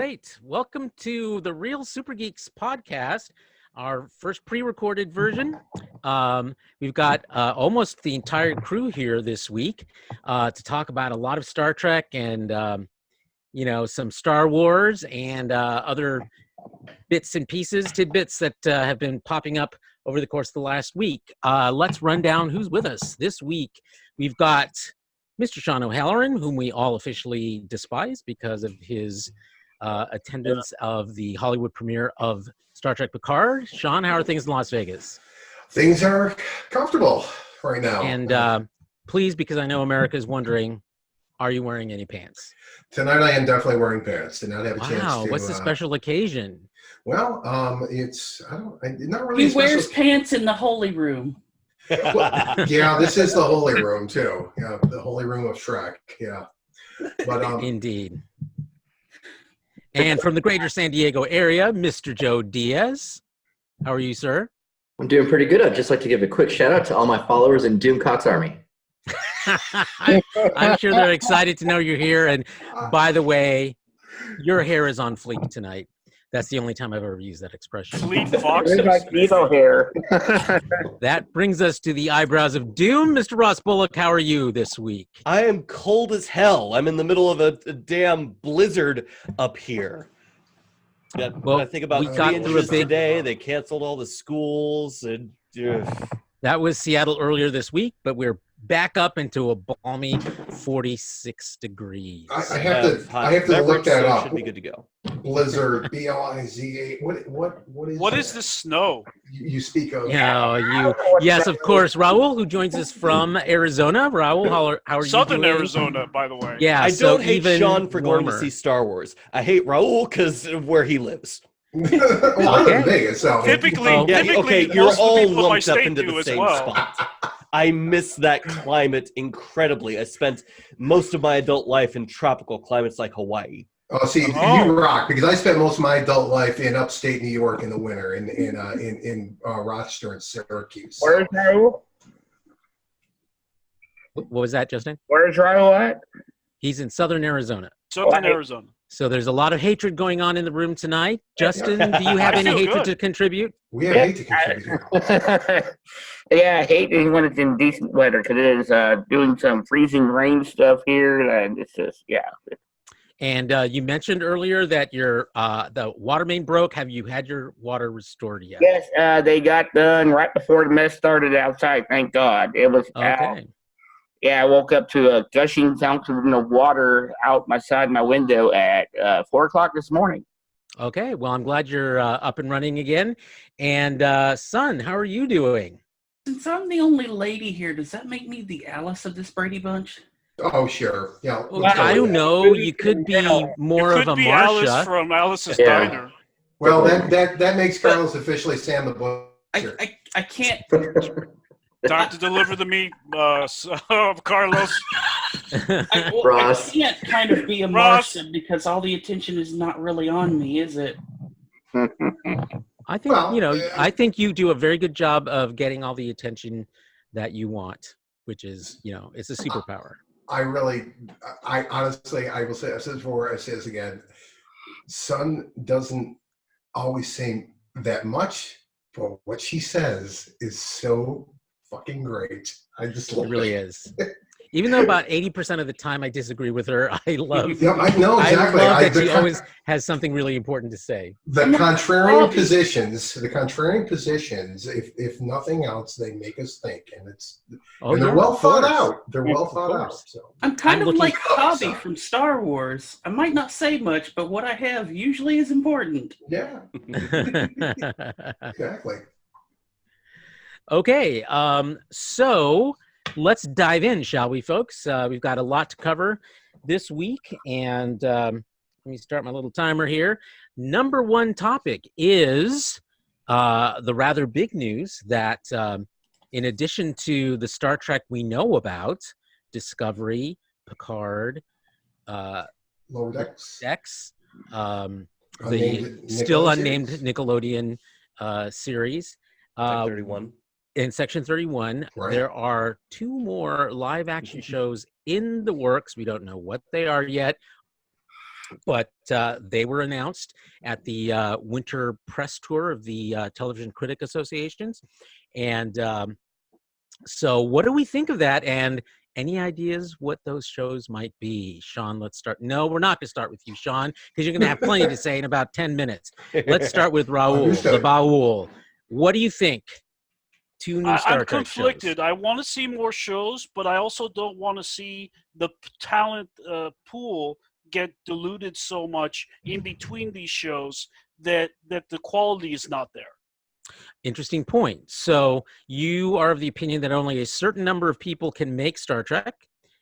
Great. Welcome to the Real Super Geeks podcast, our first pre-recorded version. We've got almost the entire crew here this week to talk about a lot of Star Trek and, some Star Wars and other bits and pieces, tidbits that have been popping up over the course of the last week. Let's run down who's with us this week. We've got Mr. Sean O'Halloran, whom we all officially despise because of his attendance of the Hollywood premiere of Star Trek Picard. Sean, how are things in Las Vegas? Things are comfortable right now. And please, because I know America is wondering, are you wearing any pants? Tonight I am definitely wearing pants. Did not have a chance to. Wow, what's the special occasion? Well, not really. He wears pants in the holy room. Well, yeah, this is the holy room too. Yeah, the holy room of Shrek. Yeah, but indeed. And from the greater San Diego area, Mr. Joe Diaz. How are you, sir? I'm doing pretty good. I'd just like to give a quick shout out to all my followers in Doomcock's Army. I'm sure they're excited to know you're here. And by the way, your hair is on fleek tonight. That's the only time I've ever used that expression. Fleet Fox. hair. That brings us to the eyebrows of doom. Mr. Ross Bullock, how are you this week? I am cold as hell. I'm in the middle of a damn blizzard up here. Yeah, well, I think about we got through a big today. They canceled all the schools. And that was Seattle earlier this week, but we're back up into a balmy 46 degrees. I have to look that up. Should be good to go. Blizzard, B-L-I-Z-A. What is the snow? You speak of? Yes, of course. Raul, who joins us from Arizona. Raul, how are you Southern doing? Arizona, by the way. Yeah, I don't hate Sean for warmer. going to see Star Wars. I hate Raul because of where he lives. Well, I live in Vegas, so Typically, you're most all of the people in my lumped up state into do the as same well. spot. I miss that climate incredibly. I spent most of my adult life in tropical climates like Hawaii. Oh, see, you rock, because I spent most of my adult life in upstate New York in the winter, in Rochester and Syracuse. Where's Raul? What was that, Justin? Where's Raul at? He's in Southern Arizona. Southern Arizona. So there's a lot of hatred going on in the room tonight. Justin, do you have any hatred to contribute? We have hate to contribute. Yeah, I hate it when it's in decent weather because it is doing some freezing rain stuff here, and it's just, yeah. And you mentioned earlier that your the water main broke. Have you had your water restored yet? Yes, they got done right before the mess started outside, thank God. It was okay. Yeah, I woke up to a gushing fountain of water out my side of my window at 4 o'clock this morning. Okay, well, I'm glad you're up and running again. And son, how are you doing? Since I'm the only lady here, does that make me the Alice of this Brady Bunch? Oh, sure. Yeah. Well, I don't know. You could be more of a Marsha. Alice from Alice's Diner. Well, that makes Carlos officially Sam the Butcher. I can't. Time to deliver the meat, Carlos. I can't kind of be a Martian because all the attention is not really on me, is it? I think I think you do a very good job of getting all the attention that you want, which is, it's a superpower. I honestly, I will say, I said before, I say this again. Son doesn't always say that much, but what she says is so fucking great. I just love it. Really is. Even though about 80% of the time I disagrry with her, I love. Yeah, I know exactly. I love that she always has something really important to say. The contrarian positions. If nothing else, they make us think, and they're well thought out. They're well thought out. So I'm kind of like Hobby from Star Wars. I might not say much, but what I have usually is important. Yeah. Exactly. Okay, so let's dive in, shall we, folks? We've got a lot to cover this week, and let me start my little timer here. Number one topic is the rather big news that in addition to the Star Trek we know about, Discovery, Picard, Lower Decks, the still unnamed Nickelodeon series. 31. In Section 31, there are 2 more live action shows in the works. We don't know what they are yet. but they were announced at the winter press tour of the Television Critic Associations. And so what do we think of that? And any ideas what those shows might be? Sean, let's start. No, we're not going to start with you, Sean, because you're going to have plenty to say in about 10 minutes. Let's start with Raul, the Baul. What do you think? Two new Star I'm Trek conflicted. shows. I want to see more shows, but I also don't want to see the talent pool get diluted so much in between these shows that the quality is not there. Interesting point. So you are of the opinion that only a certain number of people can make Star Trek,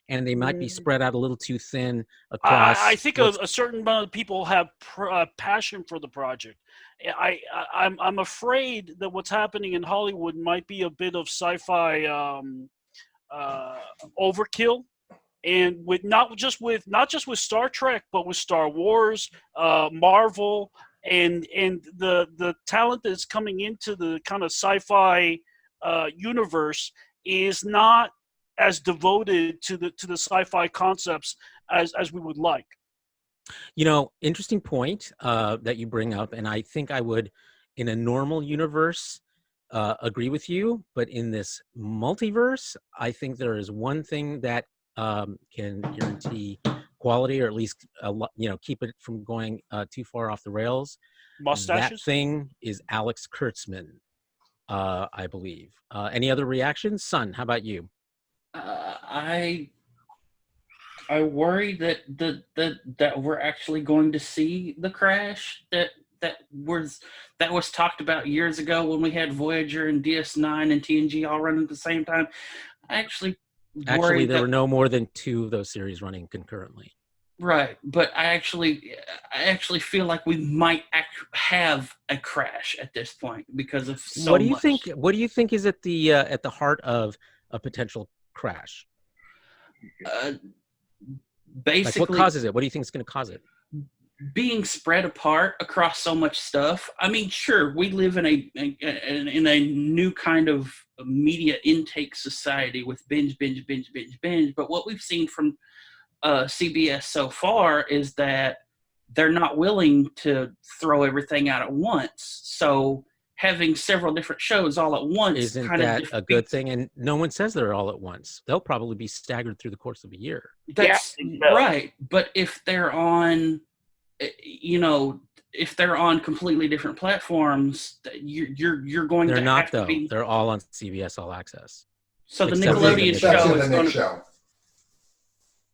and they might be spread out a little too thin across. I think a certain amount of people have passion for the project. I'm afraid that what's happening in Hollywood might be a bit of sci-fi overkill, and with not just with Star Trek, but with Star Wars, Marvel, and the talent that's coming into the kind of sci-fi universe is not as devoted to the sci-fi concepts as we would like. You know, interesting point that you bring up, and I think I would, in a normal universe, agree with you. But in this multiverse, I think there is one thing that can guarantee quality, or at least keep it from going too far off the rails. Mustaches? That thing is Alex Kurtzman, I believe. Any other reactions? Son, how about you? I worry that we're actually going to see the crash that was talked about years ago when we had Voyager and DS9 and TNG all running at the same time. I actually there were no more than 2 of those series running concurrently. Right, but I actually feel like we might have a crash at this point because of so What do you much. think? What do you think is at the heart of a potential crash? Basically, like what causes it? What do you think is going to cause it? Being spread apart across so much stuff. I mean, sure, we live in a new kind of media intake society with binge. But what we've seen from CBS so far is that they're not willing to throw everything out at once. So having several different shows all at once isn't that a good thing? And no one says they're all at once. They'll probably be staggered through the course of a year. That's right. But if they're on, if they're on completely different platforms, you're going to. They're not though. Be... They're all on CBS All Access. So the Nickelodeon show is going to.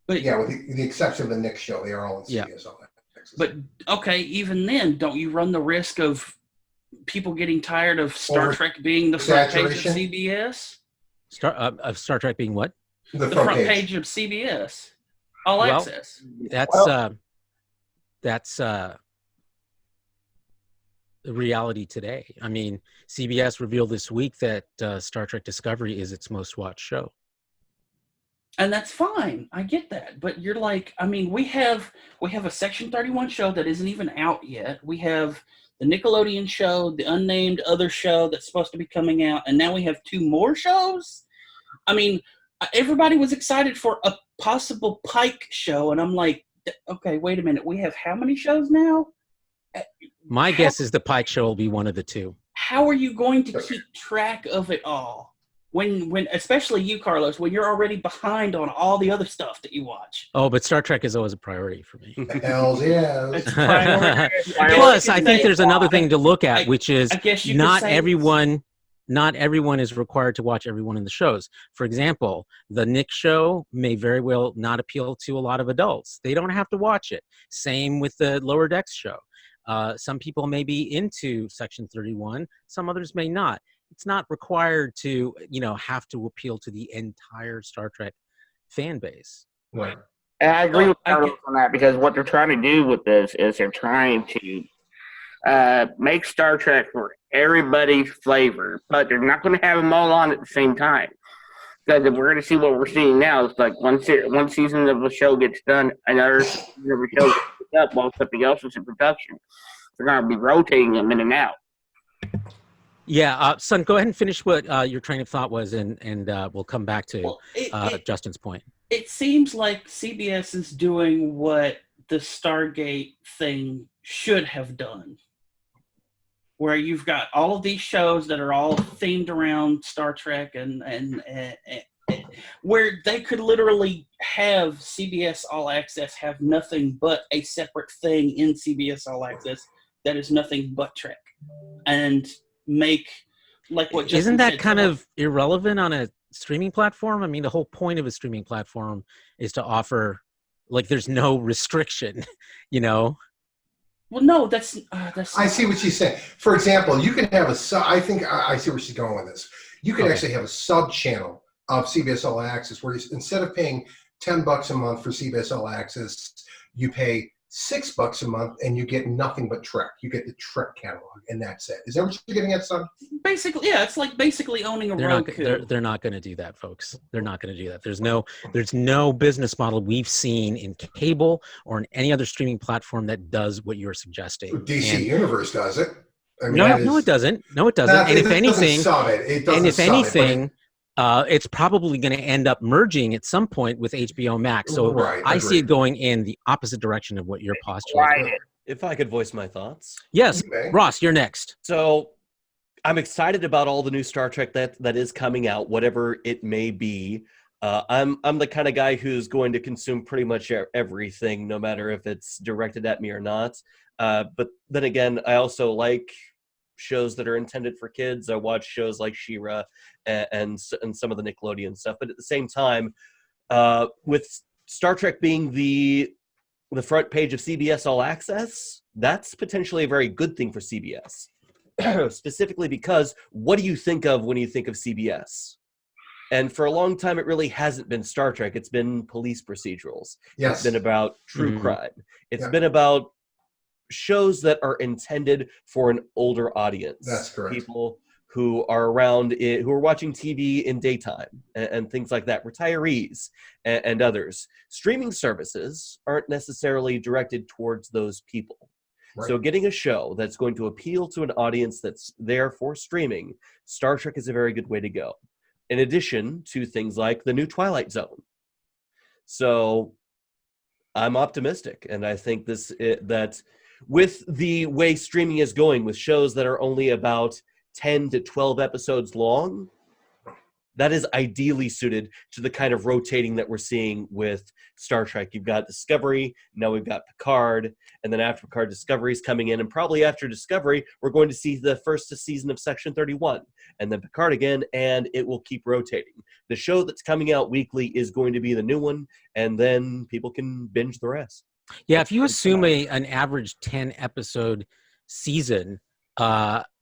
But yeah, with the exception of the Nick show, they are all on CBS All Access. But okay, even then, don't you run the risk of people getting tired of Star Trek being the front page of CBS? Of Star Trek being what? The front page of CBS All Access. That's the reality today. I mean, CBS revealed this week that Star Trek Discovery is its most watched show. And that's fine. I get that. But you're like, I mean, we have a Section 31 show that isn't even out yet. We have the Nickelodeon show, the unnamed other show that's supposed to be coming out, and now we have 2 more shows? I mean, everybody was excited for a possible Pike show, and I'm like, okay, wait a minute. We have how many shows now? My guess is the Pike show will be one of the 2. How are you going to keep track of it all? When especially you, Carlos, when you're already behind on all the other stuff that you watch. Oh, but Star Trek is always a priority for me. Hells yeah. Plus, I think there's another thing to look at, which is not everyone is required to watch every one of the shows. For example, the Nick show may very well not appeal to a lot of adults. They don't have to watch it. Same with the Lower Decks show. Some people may be into Section 31. Some others may not. It's not required to, have to appeal to the entire Star Trek fan base. Right. And I agree with Carlos on that, because what they're trying to do with this is they're trying to make Star Trek for everybody's flavor, but they're not going to have them all on at the same time. Because if we're going to see what we're seeing now, it's like one season of a show gets done, another season of a show gets picked up while something else is in production. They're going to be rotating them in and out. Yeah, son, go ahead and finish what your train of thought was, and we'll come back to Justin's point. It seems like CBS is doing what the Stargate thing should have done, where you've got all of these shows that are all themed around Star Trek and where they could literally have CBS All Access have nothing but a separate thing in CBS All Access that is nothing but Trek, and make like what Justin isn't that said, kind of irrelevant on a streaming platform? I mean, the whole point of a streaming platform is to offer, like, there's no restriction, you know. Well, no, that's. I see what she's saying. For example, you can have I think I see where she's going with this. You can actually have a sub channel of CBS All Access where instead of paying $10 a month for CBS All Access, you pay $6 a month and you get nothing but Trek. You get the Trek catalog and that's it. Is that what you're getting at, son? Basically, yeah, it's like basically owning a Roku. They're not going to do that, folks. They're not going to do that. There's no business model we've seen in cable or in any other streaming platform that does what you're suggesting. DC Universe does it. I mean, no, it doesn't. No, it doesn't. And if anything, it's probably going to end up merging at some point with HBO Max. So I see it going in the opposite direction of what you're postulating. If I could voice my thoughts. Yes, Ross, you're next. So I'm excited about all the new Star Trek that is coming out, whatever it may be. I'm the kind of guy who's going to consume pretty much everything, no matter if it's directed at me or not. But then again, I also like shows that are intended for kids. I watch shows like She-Ra and some of the Nickelodeon stuff. But at the same time, with Star Trek being the front page of CBS All Access, that's potentially a very good thing for CBS. Specifically because what do you think of when you think of CBS? And for a long time, it really hasn't been Star Trek. It's been police procedurals. Yes. It's been about true crime. It's been about shows that are intended for an older audience. That's correct. People who are around it, who are watching TV in daytime and things like that, retirees and others. Streaming services aren't necessarily directed towards those people. Right. So getting a show that's going to appeal to an audience that's there for streaming, Star Trek is a very good way to go. In addition to things like the new Twilight Zone. So I'm optimistic, and I think that with the way streaming is going, with shows that are only about 10 to 12 episodes long, that is ideally suited to the kind of rotating that we're seeing with Star Trek. You've got Discovery, now we've got Picard, and then after Picard, Discovery is coming in, and probably after Discovery, we're going to see the first season of Section 31, and then Picard again, and it will keep rotating. The show that's coming out weekly is going to be the new one, and then people can binge the rest. Yeah, if you assume an average 10-episode season,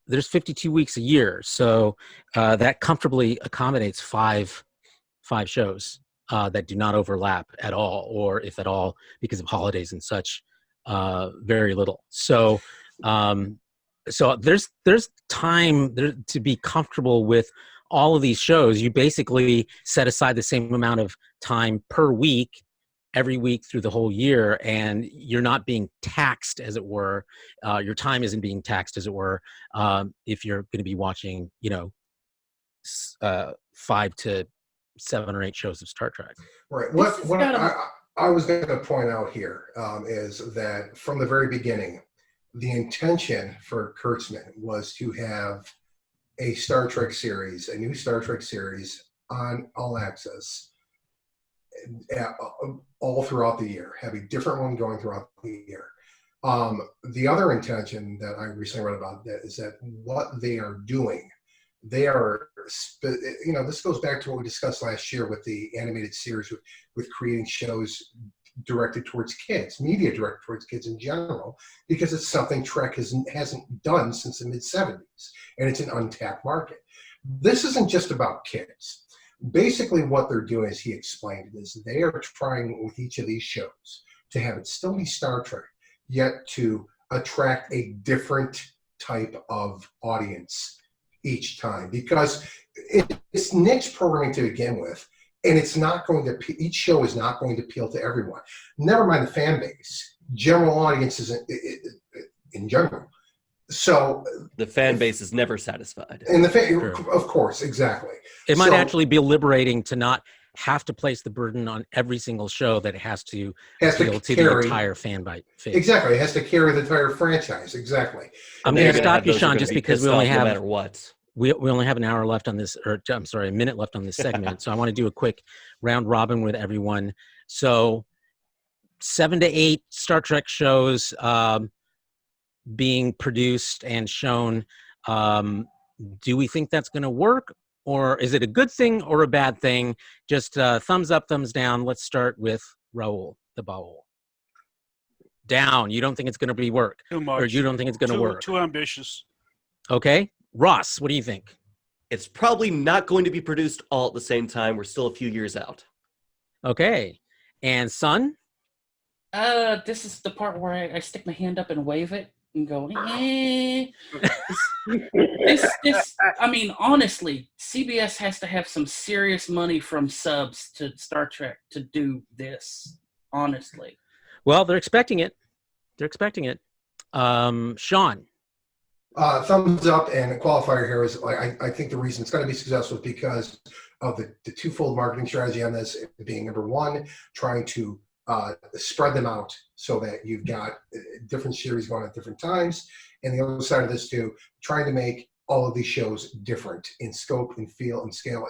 there's 52 weeks a year, so that comfortably accommodates five shows that do not overlap at all, or if at all, because of holidays and such, very little. So there's time there to be comfortable with all of these shows. You basically set aside the same amount of time per week, every week through the whole year, and you're not being taxed, as it were. Your time isn't being taxed, as it were, if you're going to be watching, 5 to 7 or 8 shows of Star Trek. Right. What I was going to point out here is that from the very beginning, the intention for Kurtzman was to have a Star Trek series, a new Star Trek series on All Access, all throughout the year, have a different one going throughout the year. The other intention that I recently read about that is that what they are doing, they are, this goes back to what we discussed last year with the animated series, with creating shows directed towards kids, media directed towards kids in general, because it's something Trek hasn't done since the mid-'70s, and it's an untapped market. This isn't just about kids. Basically what they're doing, as he explained, is they are trying with each of these shows to have it still be Star Trek, yet to attract a different type of audience each time, because it's niche programming to begin with, and it's not going to, each show is not going to appeal to everyone. Never mind the fan base, general audiences in general. So the fan base is never satisfied. And of course, exactly. It might actually be liberating to not have to place the burden on every single show that it has to Has appeal to the carry entire fan base. exactly. It has to carry the entire franchise. Exactly. I'm Now going you're to gonna have stop you, those who are Sean, gonna just be because pissed we only off have no matter what. we only have an hour left on this, or I'm sorry, a minute left on this segment. So I want to do a quick round robin with everyone. So 7 to 8 Star Trek shows being produced and shown. Do we think that's going to work, or is it a good thing or a bad thing? Just thumbs up, thumbs down. Let's start with Raul, the Baul. Down. You don't think it's going to be work, Too much. or you don't think it's going to work. Too ambitious. Okay, Ross, what do you think? It's probably not going to be produced all at the same time. We're still a few years out. Okay, and Son. This is the part where I stick my hand up and wave it and go, eh. I mean, honestly, CBS has to have some serious money from subs to Star Trek to do this, honestly. Well, they're expecting it. They're expecting it. Sean. Thumbs up, and a qualifier here is like I think the reason it's going to be successful is because of the twofold marketing strategy on this being number one, trying to spread them out so that you've got different series going at different times, and the other side of this too, trying to make all of these shows different in scope and feel and scale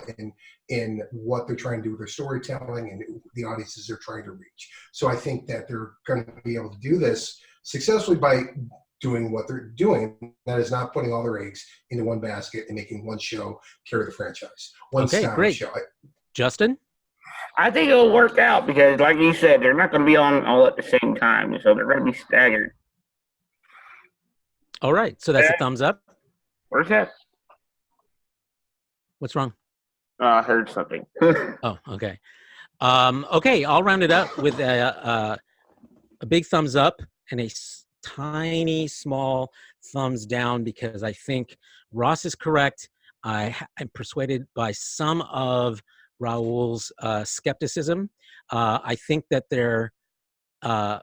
in what they're trying to do with their storytelling and the audiences they're trying to reach. So I think that they're going to be able to do this successfully by doing what they're doing, that is not putting all their eggs into one basket and making one show carry the franchise. One Okay, style great. show. Justin? I think it'll work out because, like you said, they're not going to be on all at the same time, so they're going to be staggered. All right, so that's a thumbs up. Where's that? What's wrong? I heard something. Oh, okay. Okay, I'll round it up with a big thumbs up and a tiny, small thumbs down because I think Ross is correct. I'm persuaded by some of Raul's skepticism. I think that that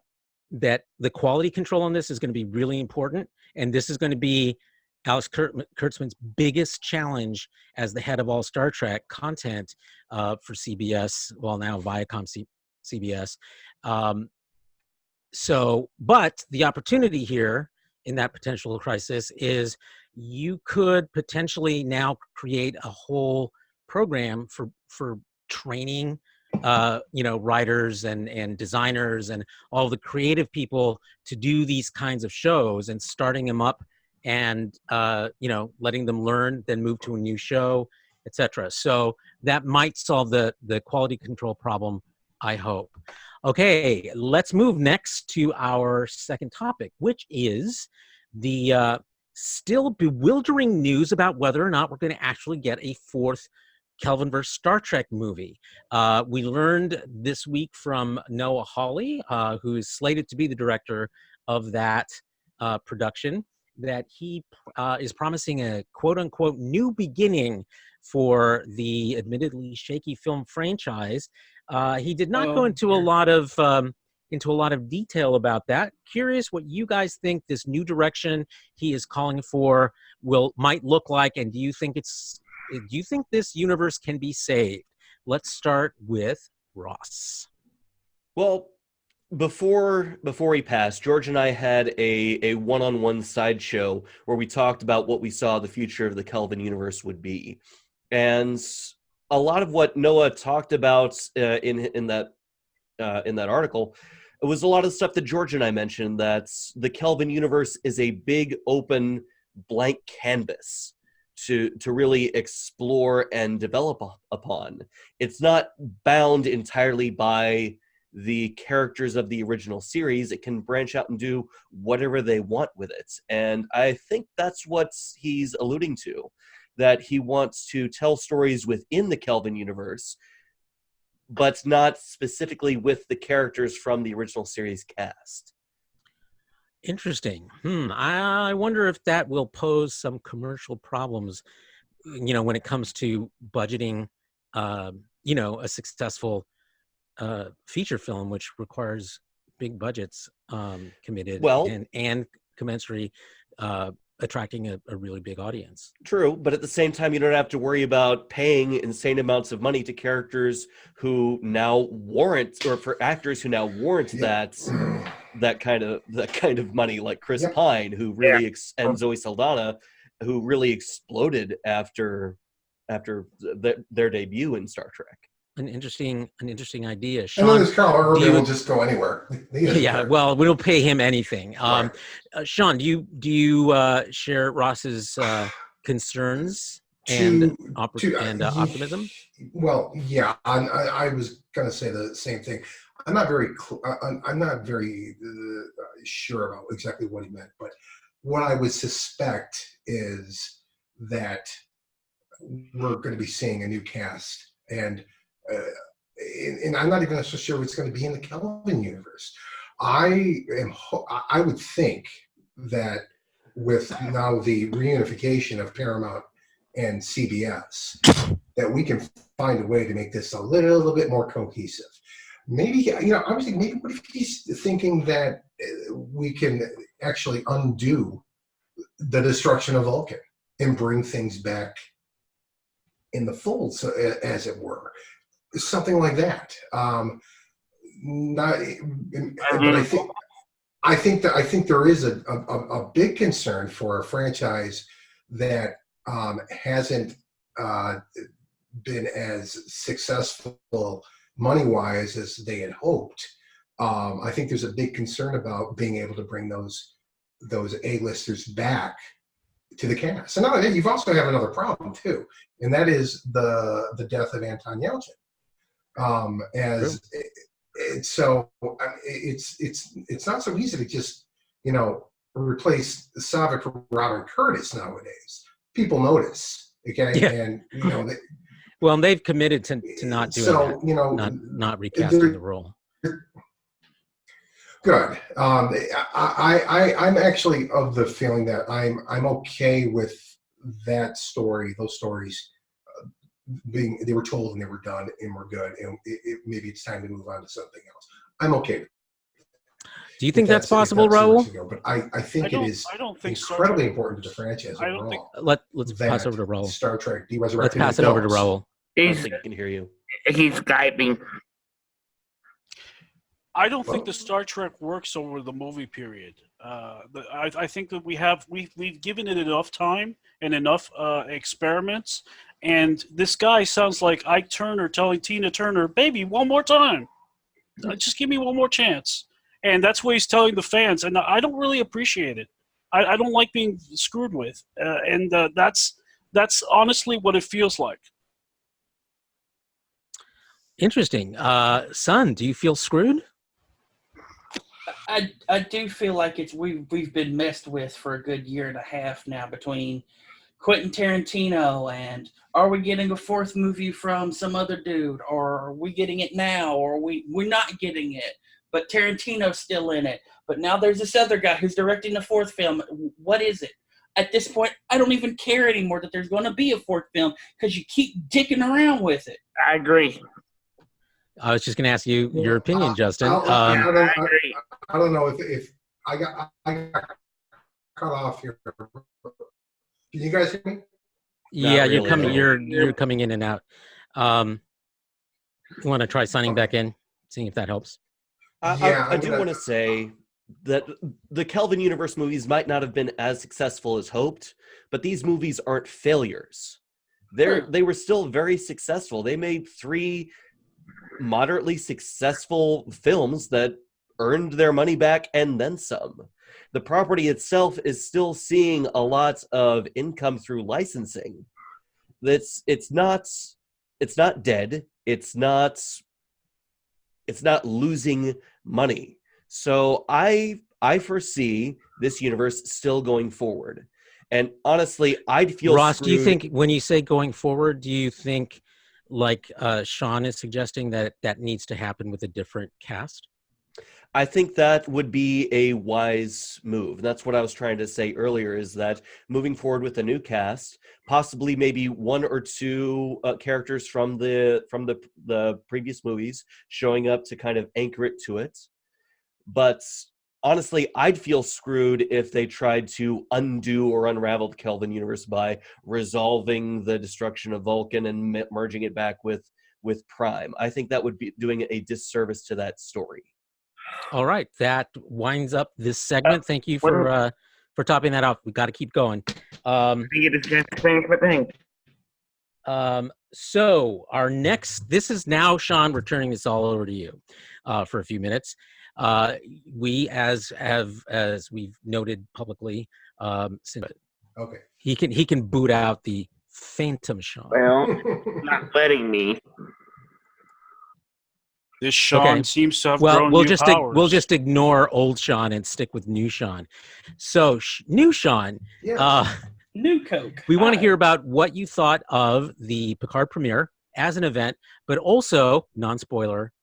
the quality control on this is going to be really important, and this is going to be Alex Kurtzman's biggest challenge as the head of all Star Trek content for CBS, well now Viacom CBS. But the opportunity here in that potential crisis is you could potentially now create a whole program for training writers and designers and all the creative people to do these kinds of shows and starting them up and letting them learn, then move to a new show, etc. So that might solve the quality control problem, I hope. Okay, let's move next to our second topic, which is the still bewildering news about whether or not we're going to actually get a fourth Kelvinverse Star Trek movie. We learned this week from Noah Hawley, who is slated to be the director of that production, that he is promising a quote-unquote new beginning for the admittedly shaky film franchise. He did not go into a lot of detail about that. Curious what you guys think this new direction he is calling for might look like, and do you think this universe can be saved? Let's start with Ross. Well, before he passed, George and I had a one-on-one sideshow where we talked about what we saw the future of the Kelvin universe would be. And a lot of what Noah talked about in that article, it was a lot of stuff that George and I mentioned, that the Kelvin universe is a big, open, blank canvas to really explore and develop upon. It's not bound entirely by the characters of the original series. It can branch out and do whatever they want with it. And I think that's what he's alluding to, that he wants to tell stories within the Kelvin universe, but not specifically with the characters from the original series cast. Interesting. I wonder if that will pose some commercial problems, when it comes to budgeting, a successful feature film, which requires big budgets committed, Well, and commensurate attracting a really big audience. True, but at the same time, you don't have to worry about paying insane amounts of money to characters who now warrant, or for actors who now warrant Yep. that kind of money, like Chris Yep. Pine, who really and Zoe Saldana, who really exploded after their debut in Star Trek. An interesting idea. And Sean, then there's Carl Urban you- will just go anywhere. He doesn't yeah, care. well, we don't pay him anything. Right. Sean, do you share Ross's concerns and optimism? Well, yeah, I was going to say the same thing. I'm not very sure about exactly what he meant, but what I would suspect is that we're going to be seeing a new cast, and I'm not even so sure it's going to be in the Kelvin universe. I would think that with now the reunification of Paramount and CBS, that we can find a way to make this a little bit more cohesive. Maybe, I was thinking, maybe what if he's thinking that we can actually undo the destruction of Vulcan and bring things back in the fold, so, as it were, something like that. But I think there is a big concern for a franchise that hasn't been as successful money-wise as they had hoped. I think there's a big concern about being able to bring those A-listers back to the cast. And not only that, you've also have another problem too, and that is the death of Anton Yelchin. So it's not so easy to just replace Savick with Robin Curtis nowadays. People notice, okay, Yeah. and Well, and they've committed to not doing that, not recasting the role. Good. I'm actually of the feeling that I'm okay with that story. Those stories they were told and they were done and we're good. And maybe it's time to move on to something else. I'm okay with it. Do you think that's possible, Raul? But I think it is incredibly important to the franchise overall. Let's pass over to Raul. Star Trek be resurrected. Let's pass it over to Raul. I don't think I can hear you. He's Skyping. I don't think the Star Trek works over the movie period. I think that we've given it enough time and enough experiments. And this guy sounds like Ike Turner telling Tina Turner, "Baby, one more time, just give me one more chance." And that's what he's telling the fans, and I don't really appreciate it. I don't like being screwed with, and that's honestly what it feels like. Interesting. Son, do you feel screwed? I do feel like we've been messed with for a good year and a half now between Quentin Tarantino and are we getting a fourth movie from some other dude, or are we getting it now, or we're not getting it, but Tarantino's still in it. But now there's this other guy who's directing the fourth film. What is it? At this point, I don't even care anymore that there's going to be a fourth film because you keep dicking around with it. I agree. I was just going to ask you your opinion, Justin. I don't know if I got cut off here. Can you guys hear me? Yeah, really. you're coming in and out. You want to try signing back in, seeing if that helps? I do want to say that the Kelvin Universe movies might not have been as successful as hoped, but these movies aren't failures. They were still very successful. They made 3 moderately successful films that earned their money back and then some. The property itself is still seeing a lot of income through licensing. It's not dead. It's not losing money. So I foresee this universe still going forward. And honestly, I'd feel Ross, screwed. do you think when you say going forward, do you think like Sean is suggesting that needs to happen with a different cast? I think that would be a wise move. That's what I was trying to say earlier, is that moving forward with a new cast, possibly maybe 1 or 2 characters from the previous movies showing up to kind of anchor it to it. But honestly, I'd feel screwed if they tried to undo or unravel the Kelvin universe by resolving the destruction of Vulcan and merging it back with Prime. I think that would be doing a disservice to that story. All right, that winds up this segment. Thank you for topping that off. We got to keep going. So our next, this is now Sean returning this all over to you for a few minutes. We as we've noted publicly, Okay. he can boot out the Phantom Sean. Well, not letting me. This Sean seems to have grown we'll new powers. we'll just ignore old Sean and stick with new Sean. So new Sean, Yes. New Coke. we want to hear about what you thought of the Picard premiere as an event, but also non-spoiler.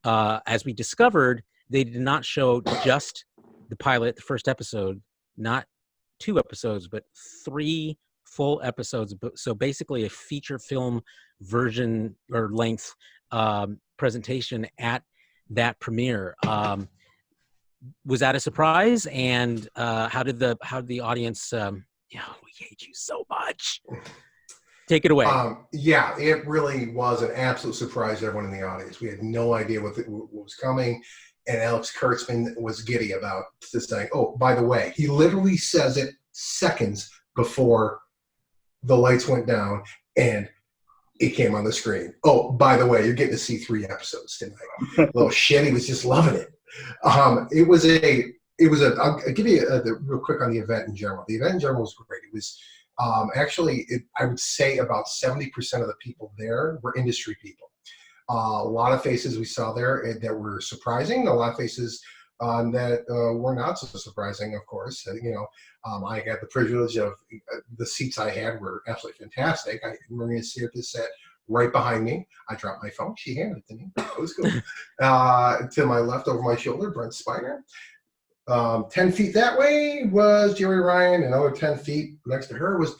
As we discovered, they did not show just the pilot, the first episode, not 2 episodes, but 3 full episodes. So basically a feature film version or length presentation at that premiere. Was that a surprise? And how did the audience? We hate you so much. Take it away. Yeah, it really was an absolute surprise to everyone in the audience. We had no idea what was coming, and Alex Kurtzman was giddy about this thing. Oh, by the way, he literally says it seconds before the lights went down and it came on the screen. Oh, by the way, you're getting to see 3 episodes tonight. Little shit, he was just loving it. I'll give you real quick on the event in general. The event in general was great. It was I would say about 70% of the people there were industry people. A lot of faces we saw there that were surprising. A lot of faces that were not so surprising, of course. I had the privilege of the seats I had were absolutely fantastic. Maria Sirtis sat right behind me. I dropped my phone. She handed it to me. It was cool. To my left, over my shoulder, Brent Spiner. 10 feet that way was Jerry Ryan. Another 10 feet next to her was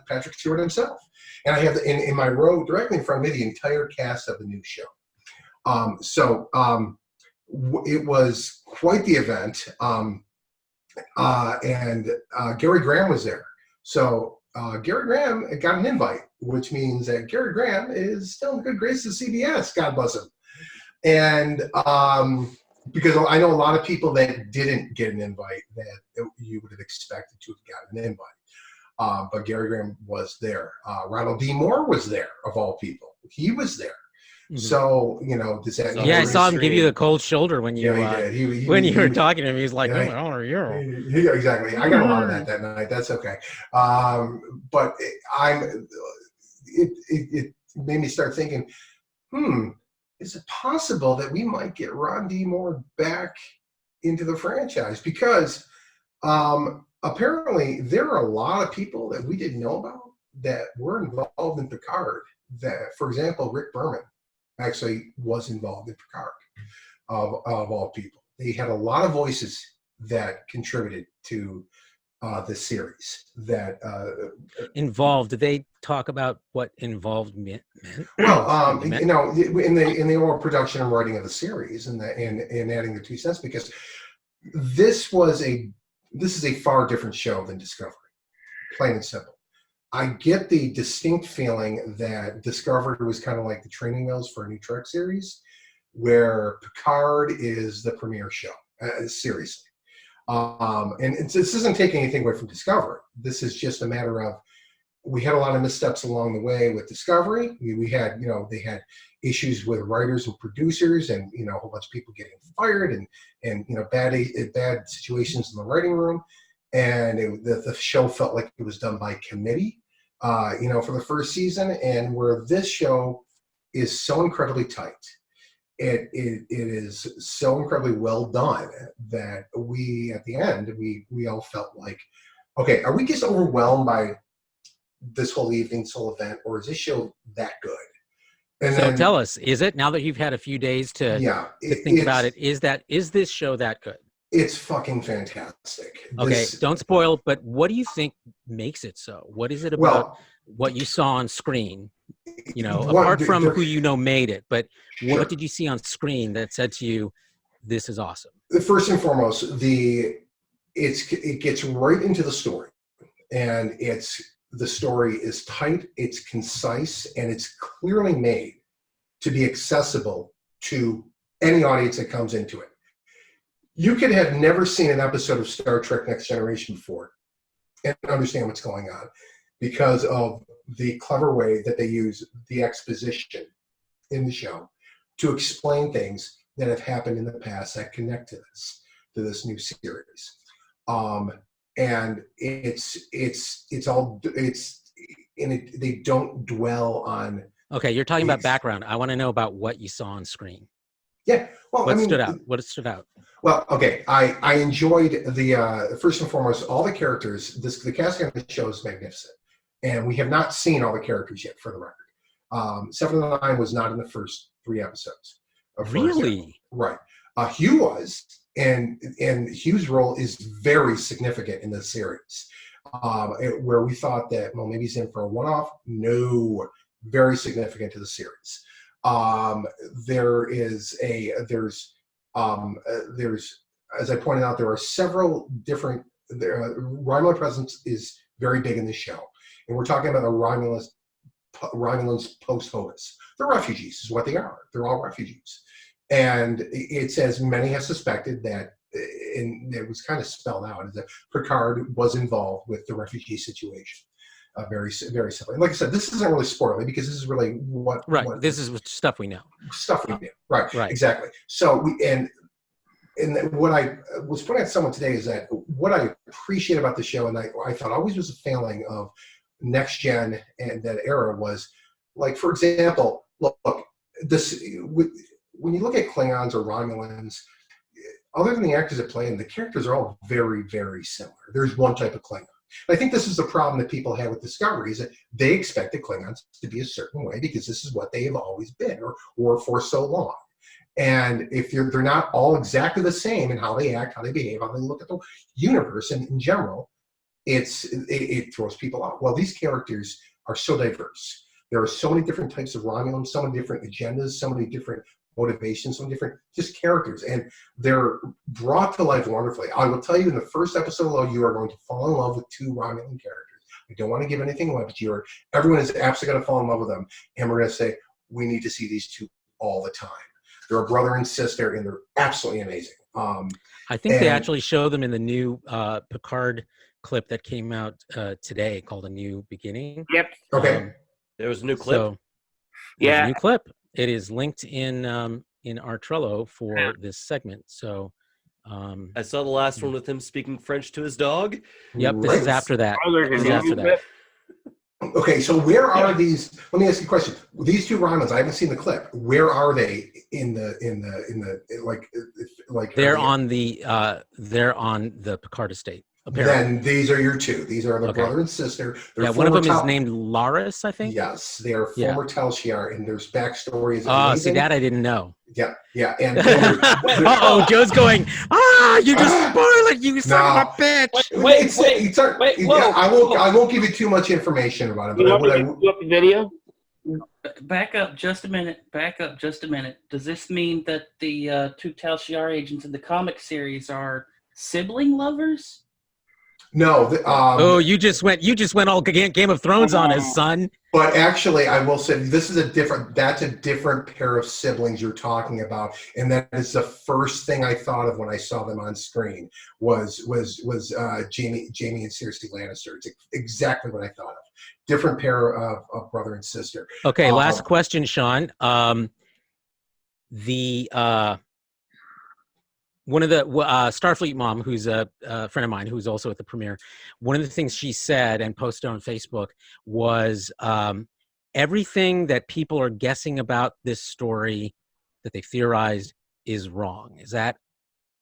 Patrick Stewart himself. And I have in my row directly in front of me the entire cast of the new show. It was quite the event. And Gary Graham was there. So Gary Graham got an invite, which means that Gary Graham is still in good graces of CBS. God bless him. And because I know a lot of people that didn't get an invite that you would have expected to have gotten an invite. But Gary Graham was there. Ronald D. Moore was there, of all people. He was there. Mm-hmm. So, does that... I saw him give you the cold shoulder when you when you were talking to him. He was like, yeah, "How are you?" Yeah, exactly. I got a lot of that night. That's okay. But it made me start thinking, is it possible that we might get Ron D. Moore back into the franchise? Because apparently there are a lot of people that we didn't know about that were involved in Picard. That, for example, Rick Berman actually was involved in Picard, of all people. They had a lot of voices that contributed to the series. That involved. Did they talk about what involved meant? Well, in the overall production and writing of the series, and adding the 2 cents, because this is a far different show than Discovery, plain and simple. I get the distinct feeling that Discovery was kind of like the training wheels for a new Trek series, where Picard is the premiere show. Seriously. And this isn't taking anything away from Discovery. This is just a matter of, we had a lot of missteps along the way with Discovery. We had, they had issues with writers and producers, and a whole bunch of people getting fired, and bad situations in the writing room. And the show felt like it was done by committee, for the first season. And where this show is so incredibly tight, it is so incredibly well done that we, at the end, we all felt like, okay, are we just overwhelmed by this whole evening, this whole event, or is this show that good? And so then, tell us, is it, now that you've had a few days to think about it, is this show that good? It's fucking fantastic. Okay, don't spoil, but what do you think makes it so? What is it about what you saw on screen? Apart from who made it, but what did you see on screen that said to you, this is awesome? First and foremost, it gets right into the story, and the story is tight, it's concise, and it's clearly made to be accessible to any audience that comes into it. You could have never seen an episode of Star Trek Next Generation before and understand what's going on because of the clever way that they use the exposition in the show to explain things that have happened in the past that connect to this new series. And they don't dwell on. Okay, you're talking about background. I want to know about what you saw on screen. Yeah, well, What stood out? What stood out? Well, okay, I enjoyed the first and foremost all the characters. The casting on the show is magnificent, and we have not seen all the characters yet, for the record. 7 of the 9 was not in the first 3 episodes. Really? Right. Hugh was, and Hugh's role is very significant in this series. Where we thought that, well, maybe he's in for a one-off. No, very significant to the series. There's, as I pointed out, there are several different. Romulan presence is very big in this show, and we're talking about the Romulans post-Horus. They're refugees, is what they are. They're all refugees. And it's as many have suspected that, and it was kind of spelled out, that Picard was involved with the refugee situation. Very, very simply. And like I said, this isn't really spoiler because this is really what. Right. This is stuff we know. Stuff we knew. Right. Right. Exactly. So and what I was pointing out to someone today is that what I appreciate about the show, and I thought always was a failing of Next Gen and that era, was, like, for example, look this when you look at Klingons or Romulans, other than the actors that play them, the characters are all very, very similar. There's one type of Klingon. I think this is the problem that people have with Discovery, is that they expect the Klingons to be a certain way because this is what they have always been or for so long. And if they're not all exactly the same in how they act, how they behave, how they look at the universe and in general, it throws people out. Well, these characters are so diverse. There are so many different types of Romulans, so many different agendas, so many different motivations, some different just characters, and they're brought to life wonderfully. I will tell you, in the first episode alone, you are going to fall in love with 2 Romulan characters. I don't want to give anything away, but everyone is absolutely going to fall in love with them, and we're going to say, we need to see these 2 all the time. They're a brother and sister, and they're absolutely amazing. I think they actually show them in the new Picard clip that came out today called A New Beginning. Yep. Okay. There was a new clip. So, there's a new clip. It is linked in our Trello for this segment. So I saw the last one with him speaking French to his dog. Yep, this is after that. This is after that. Okay, so where are these? Let me ask you a question. These 2 Romulans, I haven't seen the clip. Where are they in the like? They're on the Picard estate. Apparently. Then these are your 2. These are the brother and sister. They're one of them is named Laris, I think. Yes, they are former Tal Shiar, and there's backstories. Oh, see, that I didn't know. Yeah, and Joe's going, you just spoiled it, you son of a bitch. Wait, yeah, I won't give you too much information about it. But you up the video? Back up just a minute. Does this mean that the 2 Tal Shiar agents in the comic series are sibling lovers? No. You just went all Game of Thrones on us, son. But actually, I will say that's a different pair of siblings you're talking about, and that is the first thing I thought of when I saw them on screen was Jamie and Cersei Lannister. It's exactly what I thought of. Different pair of brother and sister. Okay, last question, Sean. One of the Starfleet mom, who's a friend of mine, who's also at the premiere, one of the things she said and posted on Facebook was everything that people are guessing about this story that they theorized is wrong. Is that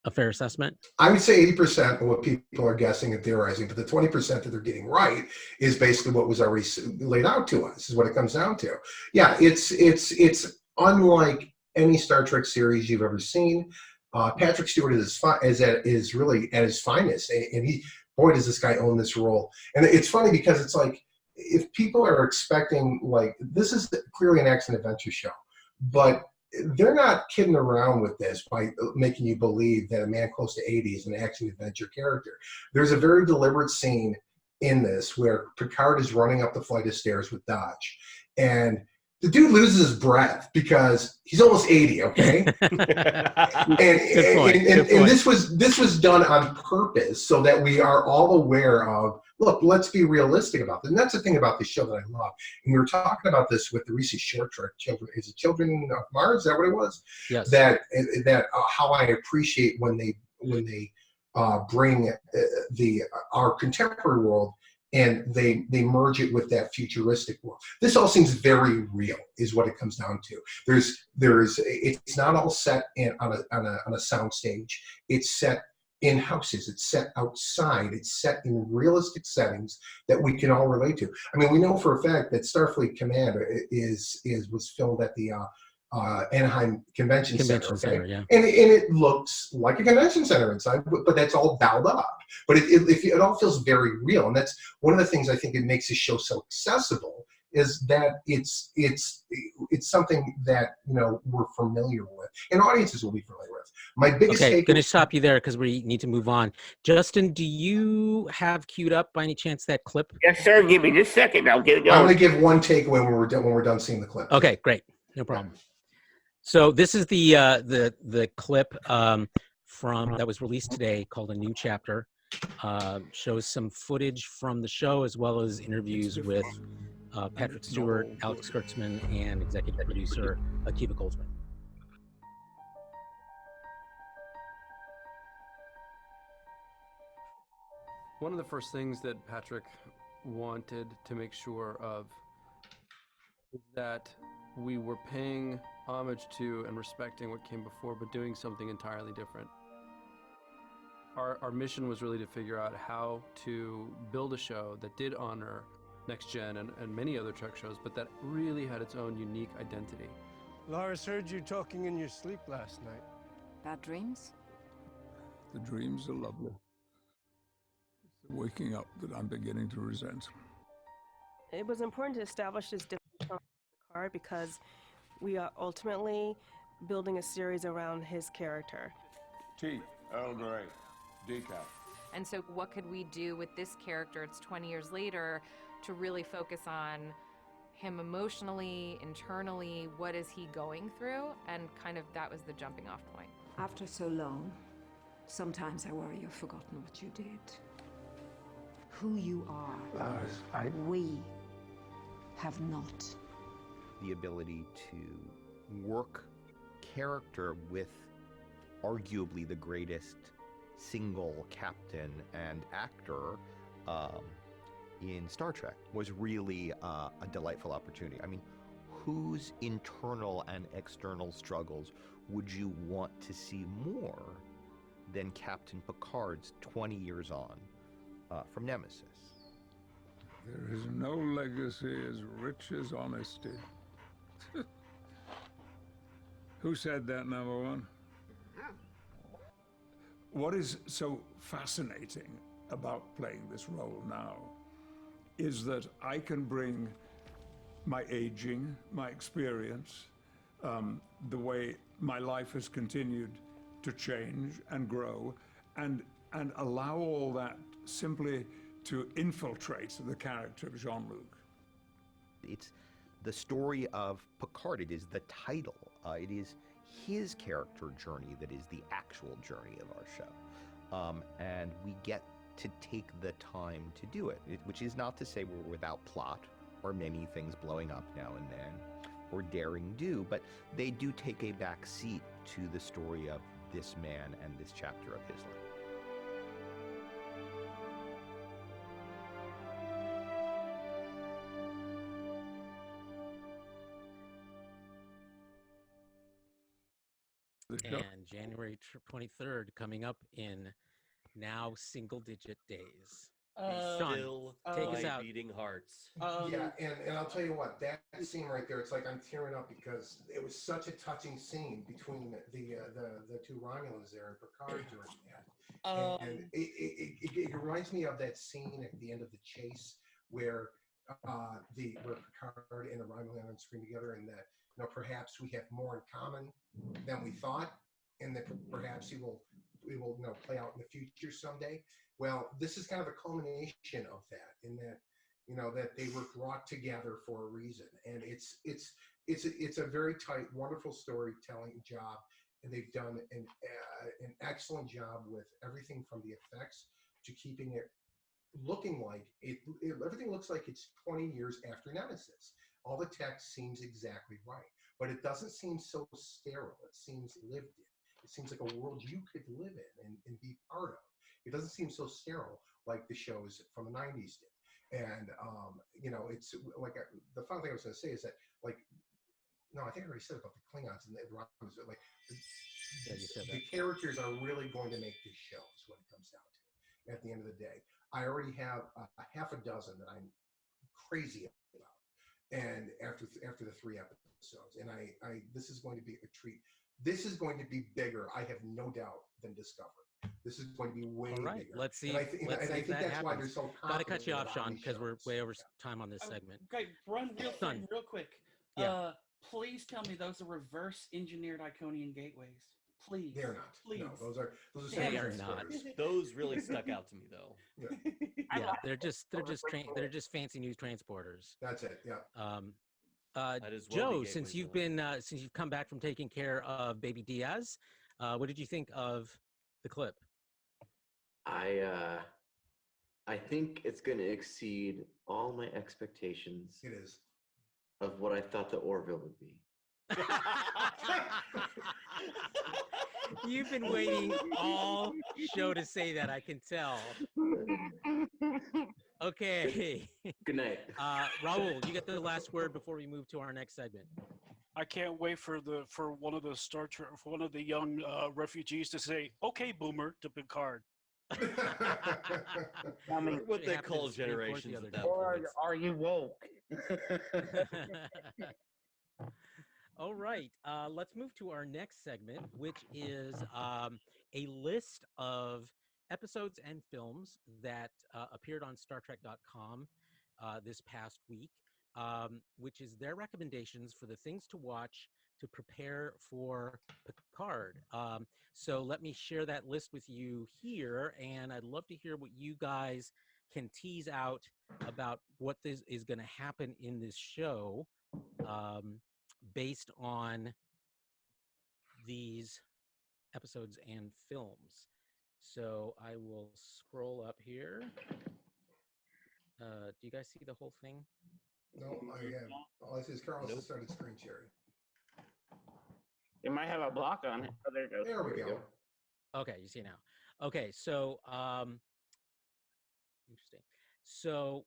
a fair assessment? I would say 80% of what people are guessing and theorizing, but the 20% that they're getting right is basically what was already laid out to us, is what it comes down to. Yeah, it's unlike any Star Trek series you've ever seen. Patrick Stewart is really at his finest, and does this guy own this role. And it's funny because it's like, if people are expecting, like, this is clearly an action adventure show, but they're not kidding around with this by making you believe that a man close to 80 is an action adventure character. There's a very deliberate scene in this where Picard is running up the flight of stairs with Dodge, and the dude loses his breath because he's almost 80. Okay, and this was done on purpose so that we are all aware of. Look, let's be realistic about this. And that's the thing about this show that I love. And we were talking about this with the recent short trek, Children of Mars? Is that what it was? Yes. That how I appreciate when they bring our contemporary world and they merge it with that futuristic world. This all seems very real, is what it comes down to. It's not all set on a sound stage. It's set in houses, it's set outside, it's set in realistic settings that we can all relate to. I mean, we know for a fact that Starfleet Command was filmed at the Anaheim Convention Center, okay? Yeah. And it looks like a convention center inside, but that's all dialed up. But it all feels very real, and that's one of the things I think it makes this show so accessible, is that it's something that we're familiar with, and audiences will be familiar with. My biggest Okay, going to stop you there because we need to move on. Justin, do you have queued up by any chance that clip? Yes, sir. Give me just a second. I'll get it going. I'm going to give one takeaway when we're done seeing the clip. Okay, great, no problem. So this is the clip from that was released today called A New Chapter. Shows some footage from the show as well as interviews with Patrick Stewart, Alex Kurtzman, and executive producer Akiva Goldsman. One of the first things that Patrick wanted to make sure of is that we were paying homage to and respecting what came before, but doing something entirely different. Our mission was really to figure out how to build a show that did honor Next Gen and many other Trek shows, but that really had its own unique identity. Lars heard you talking in your sleep last night. Bad dreams? The dreams are lovely. It's the waking up that I'm beginning to resent. It was important to establish this difference from Picard because we are ultimately building a series around his character. Tea, Earl Grey, decaf. And so what could we do with this character, it's 20 years later, to really focus on him emotionally, internally, what is he going through? And kind of that was the jumping off point. After so long, sometimes I worry you've forgotten what you did. Who you are. Lars, We have not. The ability to work character with arguably the greatest single captain and actor in Star Trek was really a delightful opportunity. I mean, whose internal and external struggles would you want to see more than Captain Picard's 20 years on from Nemesis? There is no legacy as rich as honesty. Who said that, number one? What is so fascinating about playing this role now is that I can bring my aging, my experience, the way my life has continued to change and grow, and allow all that simply to infiltrate the character of Jean-Luc. It's the story of Picard. It is the title. It is his character journey that is the actual journey of our show. And we get to take the time to do it, which is not to say we're without plot or many things blowing up now and then or daring do, but they do take a back seat to the story of this man and this chapter of his life. And January 23rd coming up in now single-digit days. Sean, Still take us out. beating hearts. Yeah, and I'll tell you what, that scene right there, it's like I'm tearing up because it was such a touching scene between the two Romulans there and Picard during that. And it reminds me of that scene at the end of The Chase where where Picard and the Romulan on screen together, and that perhaps we have more in common than we thought, and that perhaps it will play out in the future someday. Well, this is kind of a culmination of that, in that that they were brought together for a reason, and it's a very tight, wonderful storytelling job, and they've done an excellent job with everything from the effects to keeping it looking like everything looks like it's 20 years after Nemesis. All the text seems exactly right, but it doesn't seem so sterile. It seems lived in. It seems like a world you could live in and be part of. It doesn't seem so sterile like the shows from the 90s did. And it's like the fun thing I was going to say is that, like, no, I think I already said about the Klingons and the Romulans. Like, the characters are really going to make this show, is what it comes down to. At the end of the day, I already have a half a dozen that I'm crazy about, and after the 3 episodes, and I this is going to be a treat. This is going to be bigger, I have no doubt, than Discovery. This is going to be way bigger. Let's see. And I think that's happens. why they're so confident. Got to cut you off, about Sean, these because we're shows. way over time on this segment. Okay, run real quick. Yeah. Please tell me those are reverse engineered Iconian gateways. Please. They're not. Please. No, those are They are not. Those really stuck out to me, though. Yeah, they're just fancy new transporters. That's it. Yeah. That is one of the Joe, gateways, since you've though. been since you've come back from taking care of baby Diaz, what did you think of the clip? I think it's going to exceed all my expectations. It is. Of what I thought the Orville would be. You've been waiting all show to say that, I can tell. Okay. Good night. Raul, you get the last word before we move to our next segment. I can't wait for one of the young refugees to say, "Okay, boomer," to Picard. What they call generations at that Or point. are you woke? All right, let's move to our next segment, which is a list of episodes and films that appeared on StarTrek.com this past week, which is their recommendations for the things to watch to prepare for Picard. So let me share that list with you here, and I'd love to hear what you guys can tease out about what is going to happen in this show based on these episodes and films. So I will scroll up here. Do you guys see the whole thing? No, all I see is Carlos has started screen sharing. It might have a block on it. Oh, there it goes. There we go. Okay, you see now. Okay, so interesting. So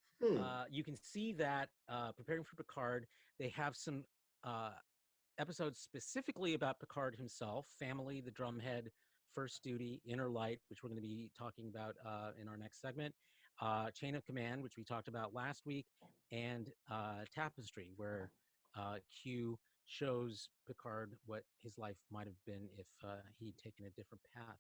you can see that preparing for Picard, they have some episodes specifically about Picard himself: Family, The Drumhead, First Duty, Inner Light, which we're going to be talking about in our next segment, Chain of Command, which we talked about last week, and Tapestry, where Q shows Picard what his life might have been if he'd taken a different path.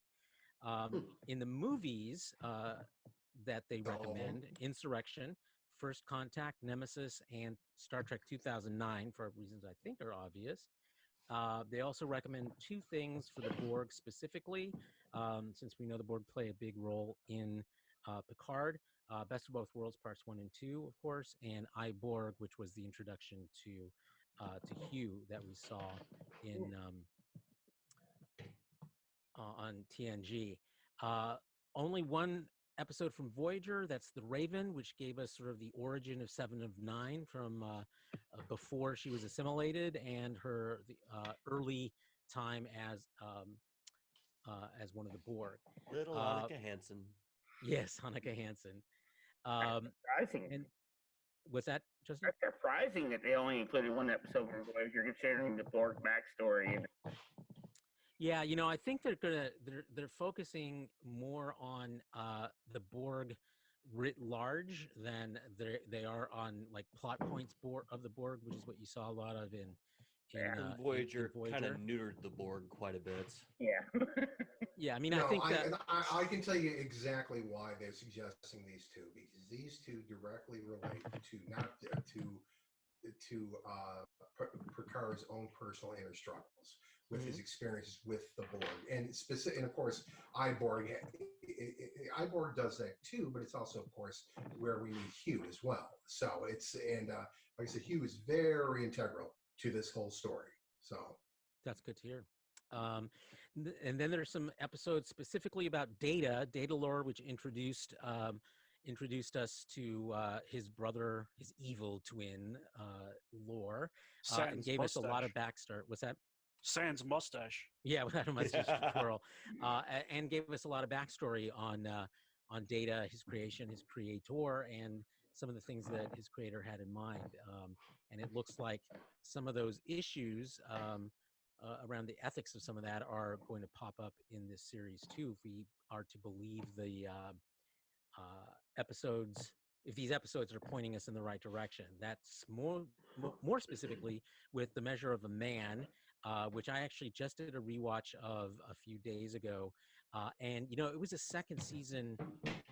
In the movies that they recommend, Insurrection, First Contact, Nemesis, and Star Trek 2009, for reasons I think are obvious. They also recommend 2 things for the Borg specifically, since we know the Borg play a big role in Picard. Best of Both Worlds Parts 1 and 2, of course, and I, Borg, which was the introduction to Hugh that we saw in on TNG. Only one episode from Voyager, that's The Raven, which gave us sort of the origin of 7 of 9 from before she was assimilated, and her early time as one of the Borg. Little Annika Hansen. Yes, Annika Hansen. Surprising. And what's that, Justin? That's surprising that they only included one episode from Voyager, considering the Borg backstory. Yeah, I think they're focusing more on the Borg writ large than they are on like plot points of the Borg, which is what you saw a lot of in Voyager, in kind of neutered the Borg quite a bit. Yeah. Yeah, I mean, No, I think that I can tell you exactly why they're suggesting these 2, because these two directly relate to not to Picard's own personal inner struggles with his experiences with the Borg, and of course, Iborg does that too. But it's also, of course, where we meet Hugh as well. So like I said, Hugh is very integral to this whole story. So that's good to hear. And then there's some episodes specifically about Data lore, which introduced us to his brother, his evil twin lore, and gave us a lot of backstory. What's that? Sans mustache. Yeah, without a mustache, plural, and gave us a lot of backstory on Data, his creation, his creator, and some of the things that his creator had in mind. And it looks like some of those issues around the ethics of some of that are going to pop up in this series too, if we are to believe the episodes. If these episodes are pointing us in the right direction, that's more specifically with The Measure of a Man, which I actually just did a rewatch of a few days ago, and it was a second season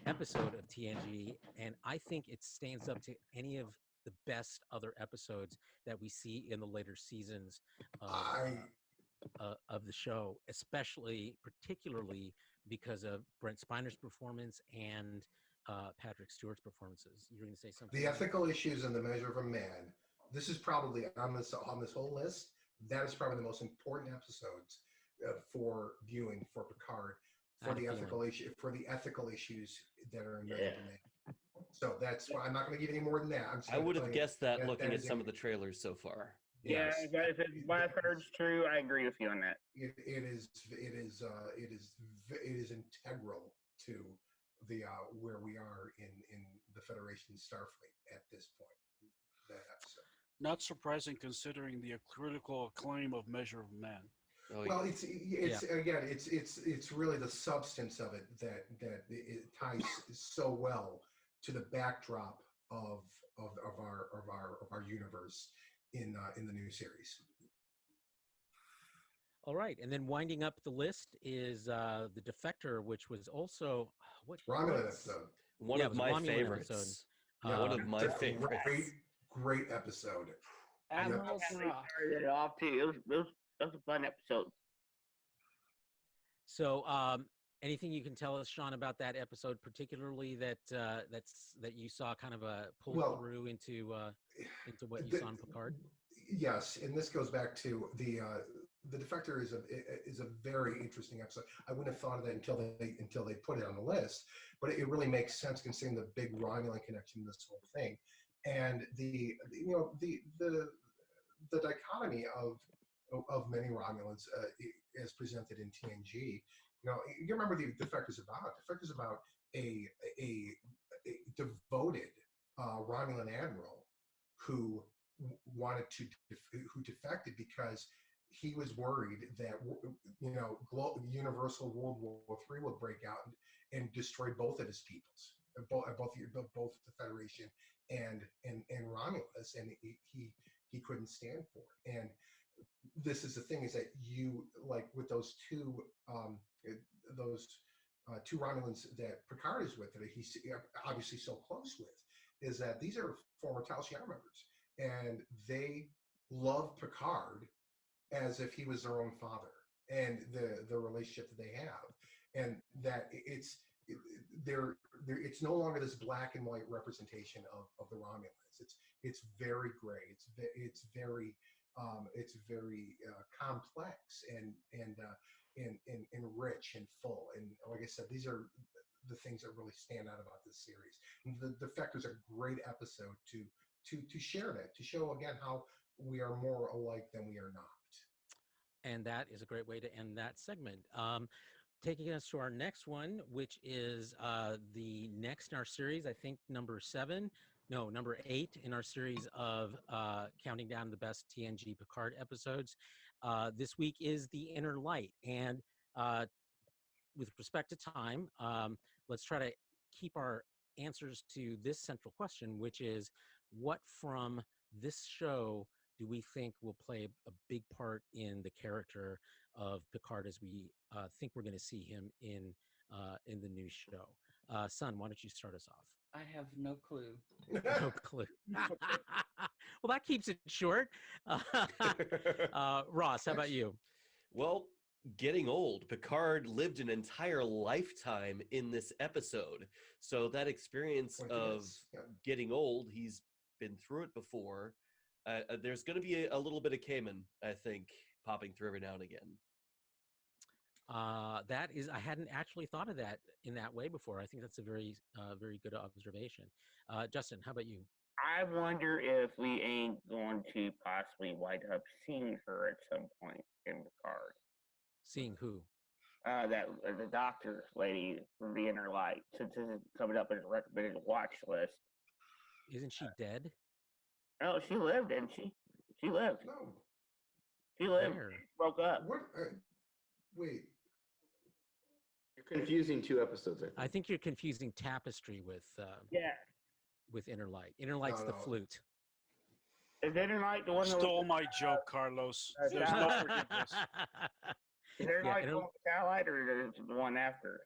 episode of TNG, and I think it stands up to any of the best other episodes that we see in the later seasons of the show, particularly because of Brent Spiner's performance and Patrick Stewart's performances. You were going to say something? The ethical issues in The Measure of a Man. This is probably on this whole list. That is probably the most important episodes for viewing for Picard for the ethical issues that are in Measure of a Man. So that's why I'm not going to give any more than that. I would have guessed that looking at some of the trailers so far. Yeah, if what I've heard is true, I agree with you on that. It is integral to the where we are in the Federation Starfleet at this point. That episode. Not surprising considering the critical acclaim of Measure of Man. Oh, well, it's really the substance of it that it ties so well to the backdrop of our universe in the new series. All right, and then winding up the list is the Defector, which was also Romulan episode. One of my favorites. One of my favorites. Great episode. Admiral started it off too. It was a fun episode. So, anything you can tell us, Sean, about that episode, particularly that you saw kind of a pull through into what you saw in Picard? Yes, and this goes back to the Defector is a very interesting episode. I wouldn't have thought of that until they put it on the list, but it really makes sense considering the big Romulan connection to this whole thing, and the dichotomy of many Romulans as presented in TNG. You remember the Defector's about? Defector's about a devoted Romulan admiral who defected because he was worried that universal World War III would break out and destroy both of his peoples, both the Federation and Romulus, and he couldn't stand for it. And this is the thing, is that you, like with those two Romulans that Picard is with, that he's obviously so close with, is that these are former Tal Shiar members, and they love Picard as if he was their own father, and the relationship that they have, and that it's no longer this black and white representation of the Romulans. It's very gray. It's very complex and rich and full. And like I said, these are the things that really stand out about this series. And the Defector is a great episode to share that, to show again how we are more alike than we are not. And that is a great way to end that segment. Taking us to our next one, which is the next in our series, I think number 8 in our series of counting down the best TNG Picard episodes. This week is The Inner Light. And with respect to time, let's try to keep our answers to this central question, which is, what from this show do we think will play a big part in the character of Picard as we think we're going to see him in the new show. Son, why don't you start us off? I have no clue. No clue. Well, that keeps it short. Ross, how about you? Well, getting old. Picard lived an entire lifetime in this episode. So that experience of getting old, he's been through it before. There's going to be a little bit of Kamen, I think, popping through every now and again. That is, I hadn't actually thought of that in that way before. I think that's a very, very good observation. Justin, how about you? I wonder if we ain't going to possibly wind up seeing her at some point in the card. Seeing who? The doctor lady from the Inner Light, since this is coming up as a recommended watch list. Isn't she dead? Oh, she lived, didn't she? She lived. No. She lived. Where? She broke up. What? Wait. You're confusing two episodes. I think you're confusing Tapestry with with Inner Light. Inner Light's the flute. Is Inner Light the one that Stole my joke, Carlos. There's no forgiveness. Is Inner Light the one with Satellite, or is it the one after?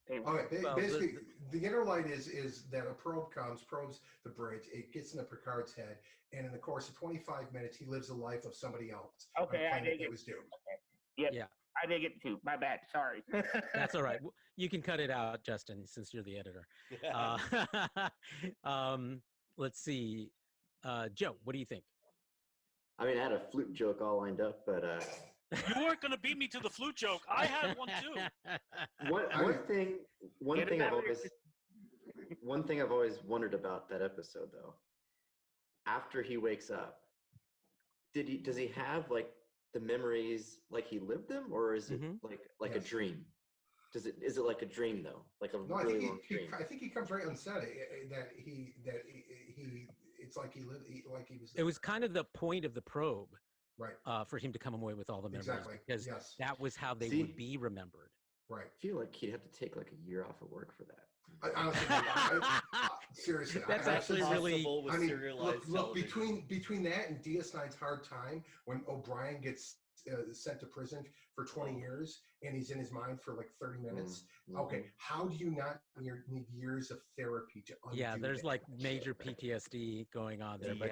Okay, basically, the Inner Light is that a probe probes the bridge, it gets into Picard's head, and in the course of 25 minutes, he lives the life of somebody else. Okay, I did get. Was doomed. Okay. Yep. Yeah. I did get two. My bad. Sorry. That's all right. You can cut it out, Justin, since you're the editor. Let's see. Joe, what do you think? I mean, I had a flute joke all lined up, but you weren't going to beat me to the flute joke. I had one too. One thing I've always wondered about that episode, though. After he wakes up, does he have like the memories like he lived them, or is it like a dream? Is it like a dream though? Like a really long dream? I think he comes right on set that he it's like he lived like he was there. It was kind of the point of the probe, right? For him to come away with all the memories, exactly. Because that was how they would be remembered. Right. I feel like he'd have to take like a year off of work for that. Seriously, that's actually really. I mean, look between that and DS9's Hard Time, when O'Brien gets sent to prison for 20 years and he's in his mind for like 30 minutes. Okay, how do you not need years of therapy to undo there's that? like major PTSD going on there. But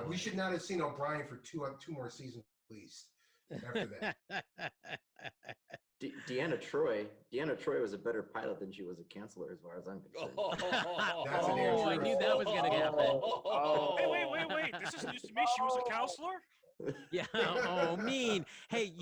we should not have seen O'Brien for two more seasons at least. After that. Deanna Troi was a better pilot than she was a counselor, as far as I'm I concerned. knew that was going to happen. Hey, wait! This is news to me. She was a counselor. Yeah. Oh, mean. Hey,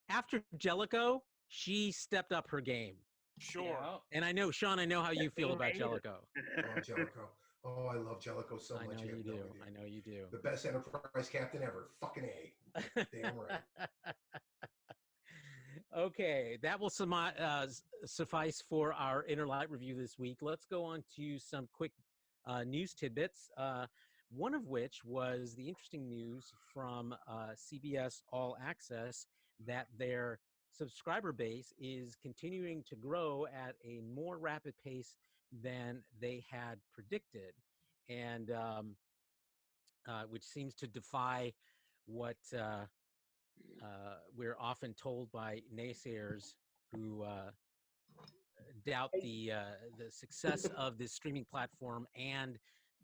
after Jellicoe, she stepped up her game. Sure. Yeah. And I know, Sean, how you feel about Jellicoe. Oh, Jellicoe. Oh, I love Jellicoe so much. I know you do. I know you do. The best Enterprise captain ever. Fucking A. Damn right. Okay, that will suffice for our Inner Light review this week. Let's go on to some quick news tidbits. One of which was the interesting news from CBS All Access that their subscriber base is continuing to grow at a more rapid pace than they had predicted, and which seems to defy what we're often told by naysayers who doubt the success of this streaming platform and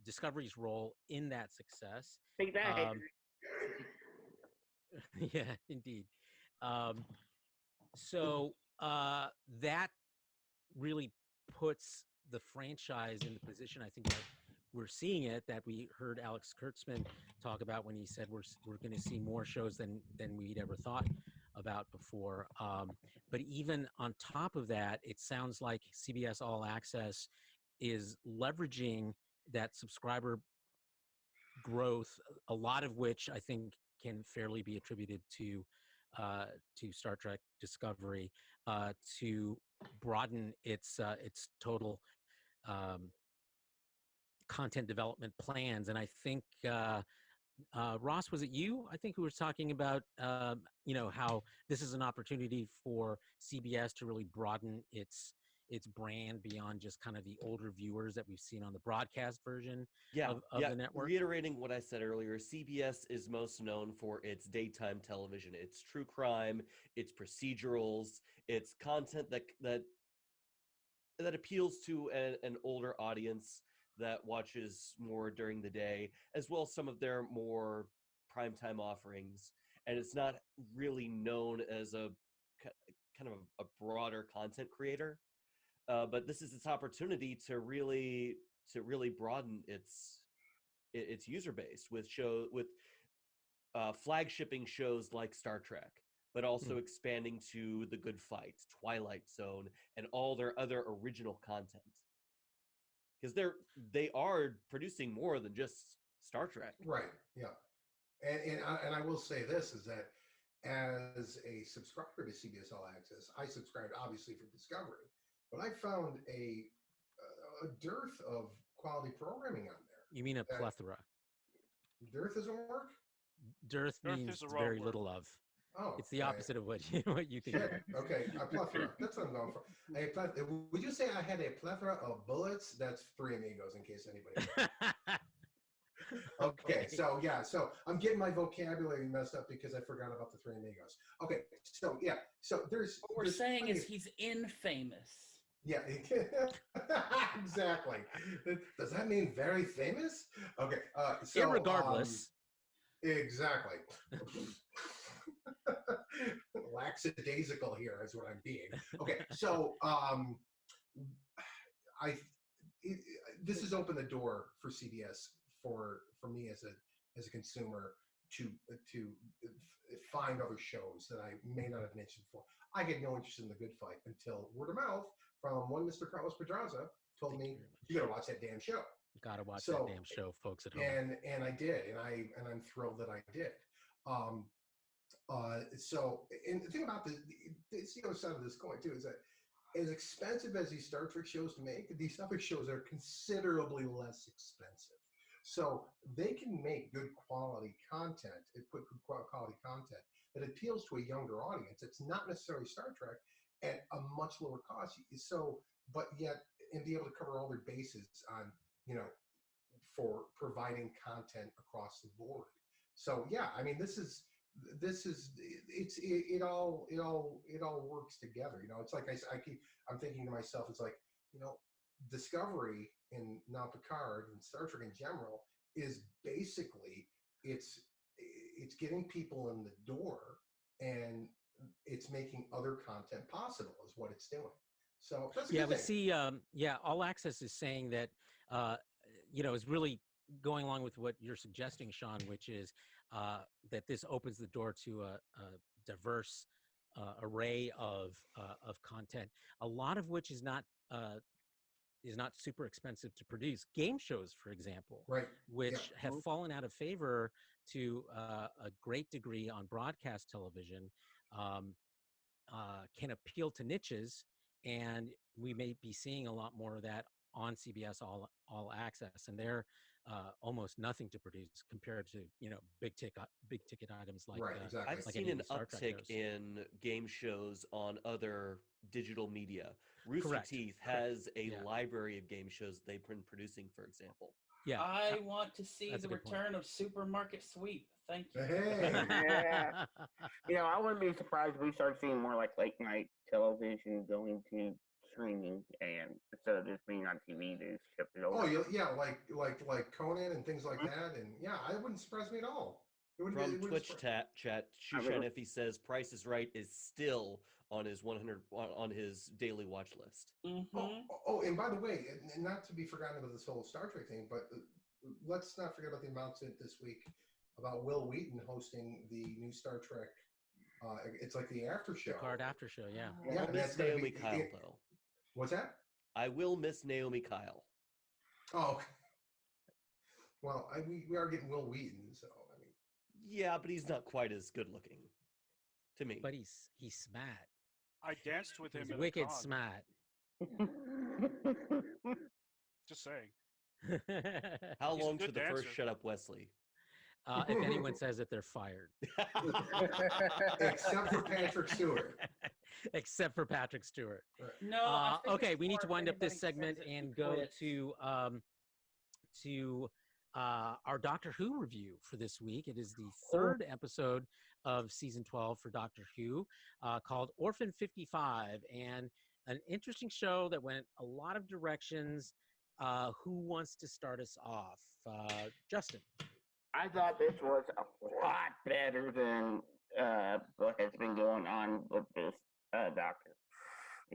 Discovery's role in that success. Take that. Yeah, indeed. So that really puts the franchise in the position, I think, that we're seeing it, that we heard Alex Kurtzman talk about when he said we're going to see more shows than we'd ever thought about before. But even on top of that, it sounds like CBS All Access is leveraging that subscriber growth, a lot of which I think can fairly be attributed to Star Trek Discovery, to broaden its total content development plans. And I think Ross, was it you? I think who was talking about how this is an opportunity for CBS to really broaden its its brand beyond just kind of the older viewers that we've seen on the broadcast version of yeah. the network? Reiterating what I said earlier, CBS is most known for its daytime television. It's true crime, it's procedurals, it's content that appeals to an older audience that watches more during the day, as well as some of their more primetime offerings. And it's not really known as a kind of a broader content creator, but this is its opportunity to really broaden its user base with flagshipping shows like Star Trek, but also expanding to The Good Fight, Twilight Zone, and all their other original content. Because they are producing more than just Star Trek. Right. Yeah. And I will say this is that as a subscriber to CBS All Access, I subscribed obviously for Discovery, but I found a dearth of quality programming on there. You mean a plethora? Dearth doesn't work? Dearth means very little of. Oh, it's the opposite of what you think. Shit. Okay, a plethora. That's what I'm going for. Would you say I had a plethora of bullets? That's Three Amigos, in case anybody. Okay, so yeah, so I'm getting my vocabulary messed up because I forgot about the Three Amigos. Okay, so yeah, so there's. What we're saying is he's infamous. Yeah, exactly. Does that mean very famous? Okay, so irregardless. Exactly. Lackadaisical here is what I'm being. Okay, so this has opened the door for CBS for me as a consumer to find other shows that I may not have mentioned before. I had no interest in The Good Fight until word of mouth from one Mr. Carlos Pedraza told me, you gotta watch that damn show. You gotta watch that damn show, folks at home. And I did, and I'm thrilled that I did. So, and the thing about the other side of this coin too is that as expensive as these Star Trek shows to make, these other shows are considerably less expensive. So they can make good quality content, put good quality content that appeals to a younger audience. It's not necessarily Star Trek at a much lower cost. So, but yet, and be able to cover all their bases on, for providing content across the board. So yeah, I mean, it all works together. It's like I'm thinking to myself, it's like, Discovery and now Picard and Star Trek in general is basically it's getting people in the door and it's making other content possible is what it's doing. So that's a good thing. See, All Access is saying that is really going along with what you're suggesting, Sean, which is that this opens the door to a diverse array of content, a lot of which is not super expensive to produce. Game shows, for example, which have fallen out of favor to a great degree on broadcast television, can appeal to niches, and we may be seeing a lot more of that on CBS All Access, and they're almost nothing to produce compared to big ticket items like exactly. I've seen an uptick in game shows on other digital media. Rooster Teeth has a library of game shows they've been producing, for example. Yeah, I want to see the return of Supermarket Sweep. Thank you. Yeah. I wouldn't be surprised if we start seeing more like late night television going to streaming, and instead of just being on TV, they just shift it over. Oh yeah, like Conan and things like that, and yeah, it wouldn't surprise me at all. From Twitch chat, Shushan Effie says Price is Right is still on his daily watch list. Mm-hmm. Oh, and by the way, and not to be forgotten about this whole Star Trek thing, but let's not forget about the announcement this week about Will Wheaton hosting the new Star Trek. It's like the after show. Picard after show, yeah. Yeah, I'll miss Naomi Kyle though. What's that? I will miss Naomi Kyle. Oh, well, we are getting Will Wheaton, so I mean. Yeah, but he's not quite as good looking to me. But he's smart. I danced with him. He's at wicked a con. smart. Just saying. How He's a long good to the first dancer. Shut Up Wesley? If anyone says that, they're fired. Except for Patrick Stewart. except for Patrick Stewart. No. I think Okay, it's we need to smart wind if up this anybody segment says it, and we go quit. to our Doctor Who review for this week. It is the third episode of season 12 for Doctor Who, called Orphan 55, and an interesting show that went a lot of directions. Who wants to start us off? Justin. I thought this was a lot better than what has been going on with this doctor.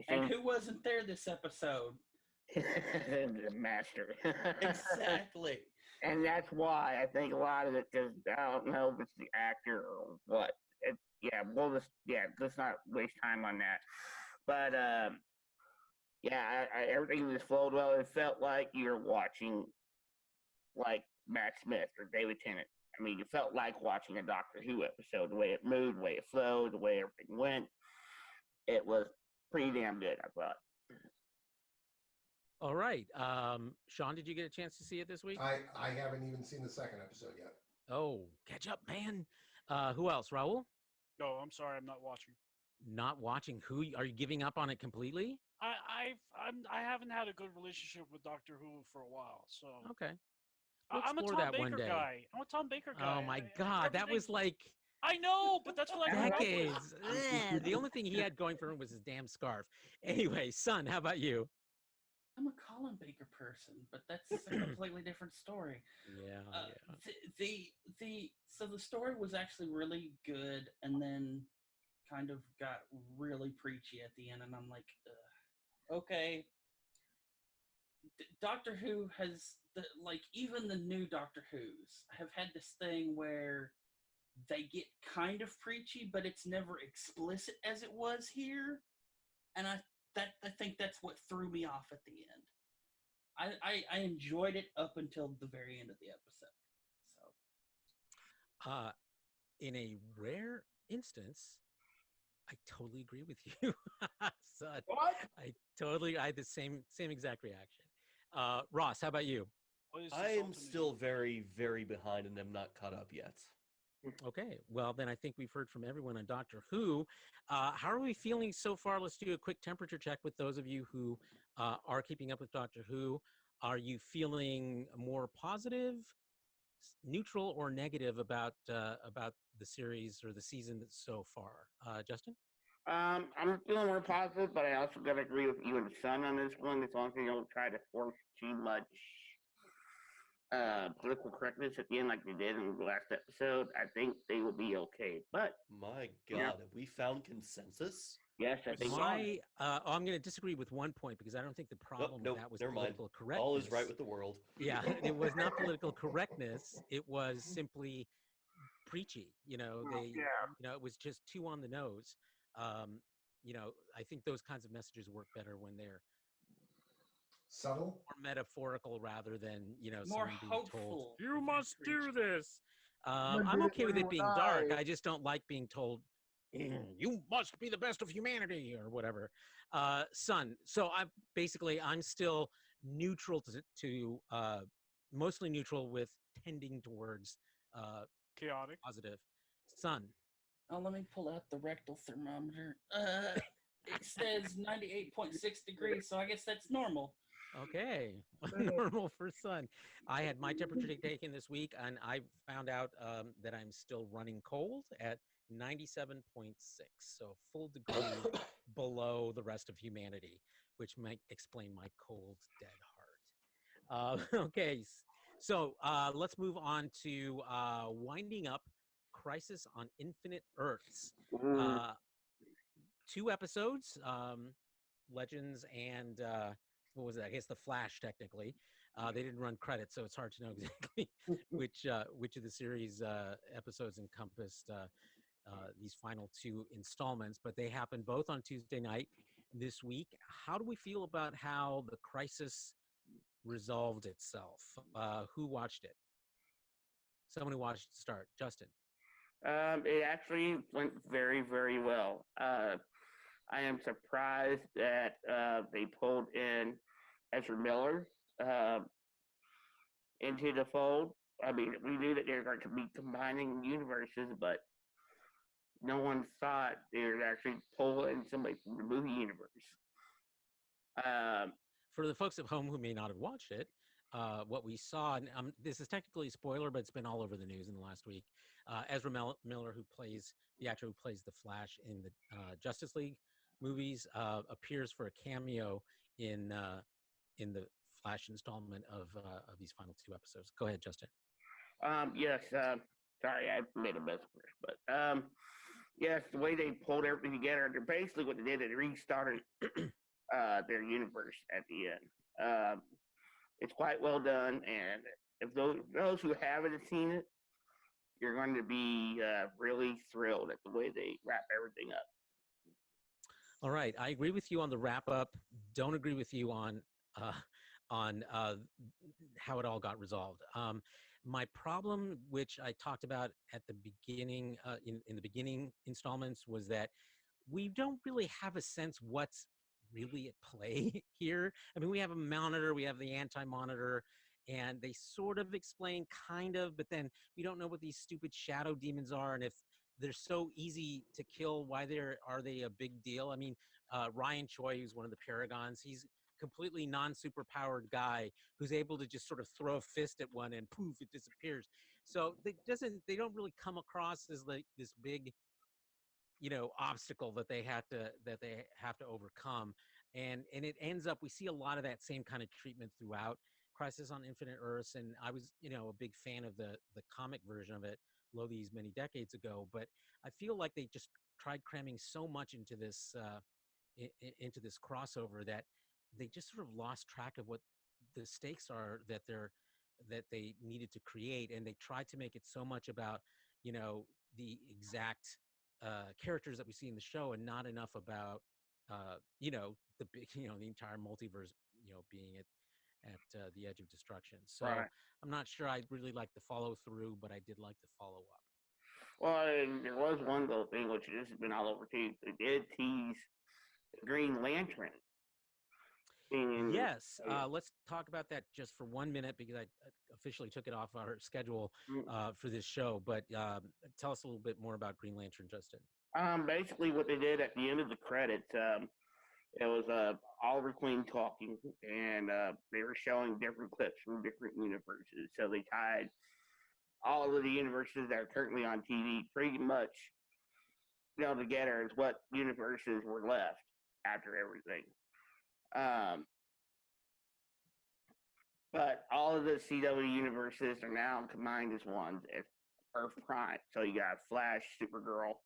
And who wasn't there this episode? The master. Exactly. And that's why I think a lot of it, because I don't know if it's the actor or what. Let's not waste time on that. But everything just flowed well. It felt like you're watching like Matt Smith or David Tennant. I mean, it felt like watching a Doctor Who episode. The way it moved, the way it flowed, the way everything went. It was pretty damn good, I thought. All right. Sean, did you get a chance to see it this week? I haven't even seen the second episode yet. Oh, catch up, man. Who else? Raul? No, I'm sorry, I'm not watching. Not watching Who? Are you giving up on it completely? I haven't had a good relationship with Doctor Who for a while, so Okay. We'll I'm a explore Tom that one Baker day. guy. I'm a Tom Baker guy. Oh my God, that was like I know, but that's what I grew up with. decades. The only thing he had going for him was his damn scarf. Anyway, son, how about you? I'm a Colin Baker person, but that's a completely different story. So the story was actually really good, and then kind of got really preachy at the end, and I'm like, okay. Doctor Who has even the new Doctor Who's have had this thing where they get kind of preachy, but it's never explicit as it was here, and I think that's what threw me off at the end. I enjoyed it up until the very end of the episode. So, in a rare instance, I totally agree with you, son. What? I had the same exact reaction. Ross, how about you? I am still very, very behind and am not caught up yet. Okay, well then I think we've heard from everyone on Doctor Who. How are we feeling so far? Let's do a quick temperature check with those of you who are keeping up with Doctor Who. Are you feeling more positive, neutral, or negative about the series or the season so far? Justin? I'm feeling more positive, but I also gotta agree with you and Son on this one. As long as they don't try to force too much political correctness at the end like they did in the last episode, I think they will be okay. But my God, have we found consensus? Yes, I think I'm going to disagree with one point because I don't think the problem with that was political correctness. All is right with the world. Yeah, it was not political correctness. It was simply preachy. You know, it was just too on the nose. I think those kinds of messages work better when they're subtle, more metaphorical rather than more being hopeful. Told, you must do this. I'm okay with it being dark. I just don't like being told you must be the best of humanity or whatever. Son, so I'm still neutral to mostly neutral with tending towards chaotic positive. Son. Oh, let me pull out the rectal thermometer. It says 98.6 degrees, so I guess that's normal. Okay, normal for Son. I had my temperature taken this week, and I found out that I'm still running cold at 97.6, so a full degree below the rest of humanity, which might explain my cold, dead heart. Okay, so let's move on to winding up Crisis on Infinite Earths. 2 episodes, Legends and what was it? I guess The Flash, technically. They didn't run credits, so it's hard to know exactly which of the series episodes encompassed these final 2 installments, but they happened both on Tuesday night this week. How do we feel about how the Crisis resolved itself? Who watched it? Someone who watched it start. Justin. It actually went very, very well. I am surprised that they pulled in Ezra Miller into the fold. I mean, we knew that they were going to be combining universes, but no one thought they would actually pull in somebody from the movie universe. For the folks at home who may not have watched it, what we saw, and this is technically a spoiler, but it's been all over the news in the last week. Ezra Miller, the actor who plays the Flash in the Justice League movies, appears for a cameo in the Flash installment of these final 2 episodes. Go ahead, Justin. Yes. Sorry, I made a mess first, but yes, the way they pulled everything together, they're basically what they did. They restarted their universe at the end. It's quite well done, and if those who haven't seen it, you're going to be really thrilled at the way they wrap everything up. All right, I agree with you on the wrap up. Don't agree with you on how it all got resolved. My problem, which I talked about at the beginning, in the beginning installments, was that we don't really have a sense what's really at play here. I mean, we have a monitor, we have the anti-monitor, and they sort of explain kind of, but then we don't know what these stupid shadow demons are, and if they're so easy to kill, why are they a big deal? I mean, Ryan Choi, who's one of the Paragons, he's completely non-superpowered guy who's able to just sort of throw a fist at one and poof, it disappears. So they don't really come across as like this big, obstacle that they have to overcome, and it ends up, we see a lot of that same kind of treatment throughout Crisis on Infinite Earths, and I was a big fan of the comic version of it these many decades ago, but I feel like they just tried cramming so much into this crossover that they just sort of lost track of what the stakes are that they needed to create, and they tried to make it so much about the exact characters that we see in the show, and not enough about the big the entire multiverse being at the edge of destruction. So Right. I'm not sure I really like the follow through, but I did like the follow up. Well, and there was one little thing which this has been all over too. They did tease Green Lantern. Yes, let's talk about that just for 1 minute, because I officially took it off our schedule for this show. But tell us a little bit more about Green Lantern, Justin. Basically, what they did at the end of the credits, it was Oliver Queen talking, and they were showing different clips from different universes. So they tied all of the universes that are currently on TV pretty much together as what universes were left after everything. But all of the CW universes are now combined as one. It's Earth Prime. So you got Flash, Supergirl,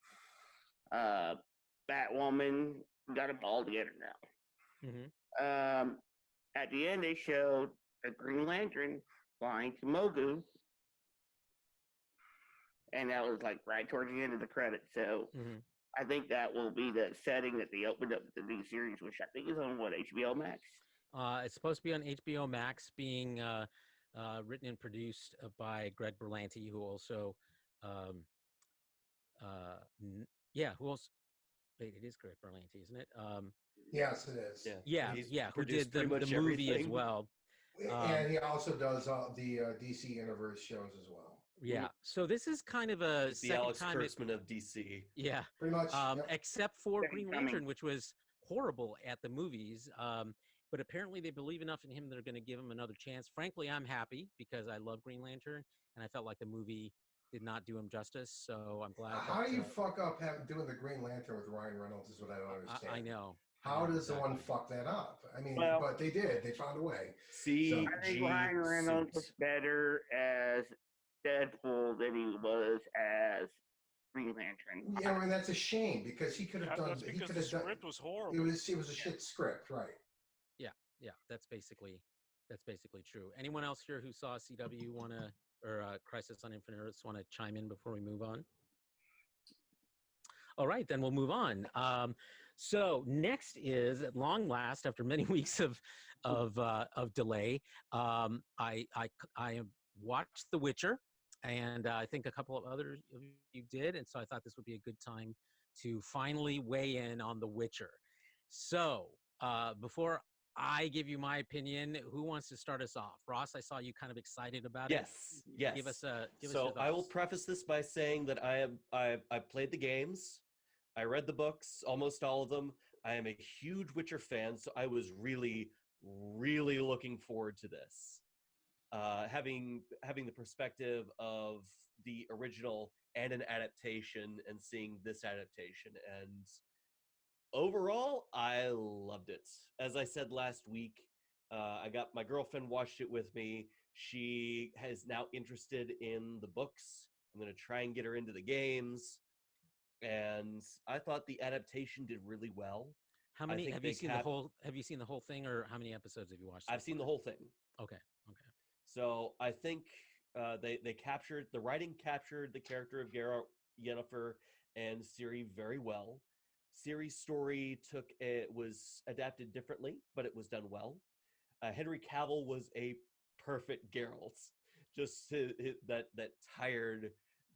Batwoman, got them all together now. Mm-hmm. At the end, they showed a Green Lantern flying to Mogu, and that was like right towards the end of the credits. So I think that will be the setting that they opened up with the new series, which I think is on HBO Max. It's supposed to be on HBO Max, being written and produced by Greg Berlanti, who also, who else? Wait, it is Greg Berlanti, isn't it? Yes, it is. Yeah, who did the movie as well. And he also does the DC Universe shows as well. Yeah, so this is kind of a the Alex Kurtzman of DC. Yeah, pretty much. Except for Green Lantern, which was horrible at the movies. But apparently they believe enough in him, they're going to give him another chance. Frankly, I'm happy because I love Green Lantern, and I felt like the movie did not do him justice. So I'm glad. How do you fuck up doing the Green Lantern with Ryan Reynolds is what I don't understand. I know. How does the one fuck that up? I mean, but they did. They found a way. I think Ryan Reynolds is better as Deadpool than he was as Green Lantern. Yeah, I mean that's a shame because he could have done. That's because the script was horrible. It was a shit script, right? Yeah, that's basically true. Anyone else here who saw CW or Crisis on Infinite Earths want to chime in before we move on? All right, then we'll move on. So next is, at long last, after many weeks of delay, I have watched The Witcher, and I think a couple of others of you did, and so I thought this would be a good time to finally weigh in on The Witcher. So before I give you my opinion, who wants to start us off? Ross, I saw you kind of excited about it. Yes. Give us your So I will thoughts. preface this by saying that I played the games, I read the books, almost all of them. I am a huge Witcher fan, so I was really, really looking forward to this. Having the perspective of the original and an adaptation, and seeing this adaptation, and overall, I loved it. As I said last week, I got my girlfriend watched it with me. She is now interested in the books. I'm going to try and get her into the games. And I thought the adaptation did really well. How many have you seen the whole? Have you seen the whole thing, or how many episodes have you watched? I've seen the whole thing. Okay. So I think they captured the writing captured the character of Geralt, Yennefer, and Ciri very well. Ciri's story was adapted differently, but it was done well. Henry Cavill was a perfect Geralt, just that tired,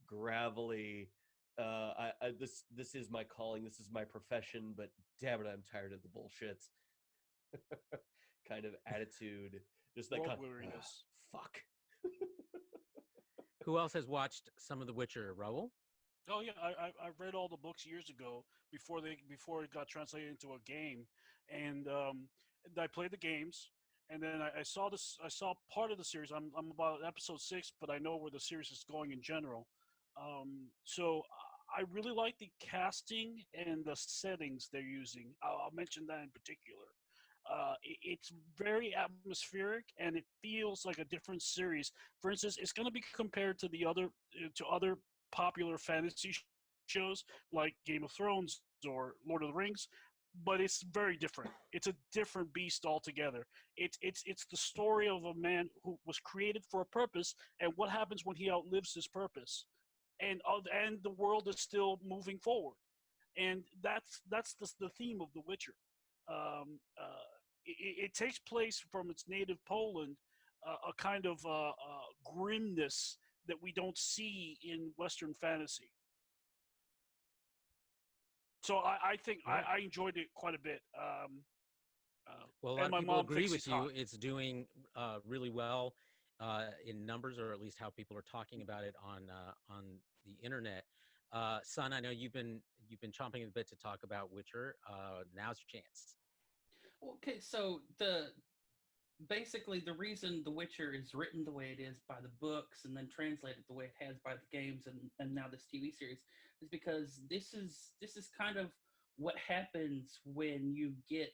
gravelly. This is my calling. This is my profession. But damn it, I'm tired of the bullshit. Kind of attitude. Just that kind of weariness. Fuck. Who else has watched some of The Witcher? Raul? Oh yeah, I read all the books years ago before it got translated into a game, and I played the games, and then I saw part of the series. I'm about episode 6, but I know where the series is going in general. So I really like the casting and the settings they're using. I'll mention that in particular. It's very atmospheric, and it feels like a different series. For instance, it's going to be compared to other popular fantasy shows like Game of Thrones or Lord of the Rings, but it's very different. It's a different beast altogether. It's the story of a man who was created for a purpose, and what happens when he outlives his purpose, and the world is still moving forward, and that's the theme of The Witcher. It takes place from its native Poland, a kind of grimness that we don't see in Western fantasy. So I think I enjoyed it quite a bit. Well, a lot of people agree with you. It's doing really well in numbers, or at least how people are talking about it on the internet. Son, I know you've been chomping at the bit to talk about Witcher. Now's your chance. Okay, so basically the reason The Witcher is written the way it is by the books and then translated the way it has by the games and now this TV series is because this is kind of what happens when you get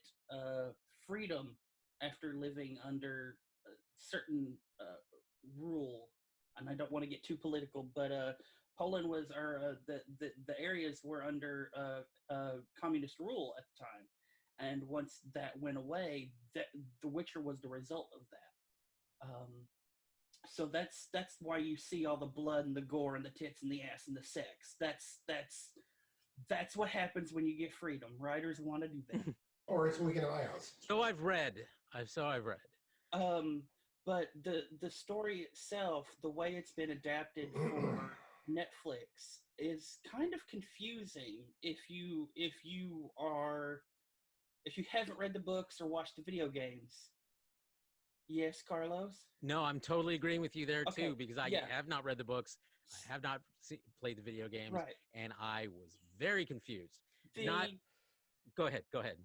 freedom after living under a certain rule. And I don't want to get too political, but Poland the areas were under communist rule at the time. And once that went away, The Witcher was the result of that. So that's why you see all the blood and the gore and the tits and the ass and the sex. That's what happens when you get freedom. Writers want to do that. Or it's Weekend at my house. So I've read. But the story itself, the way it's been adapted for Netflix, is kind of confusing if you haven't read the books or watched the video games. Yes, Carlos? No, I'm totally agreeing with you there too, because I yeah. have not read the books. I have not played the video games, right. And I was very confused. Go ahead.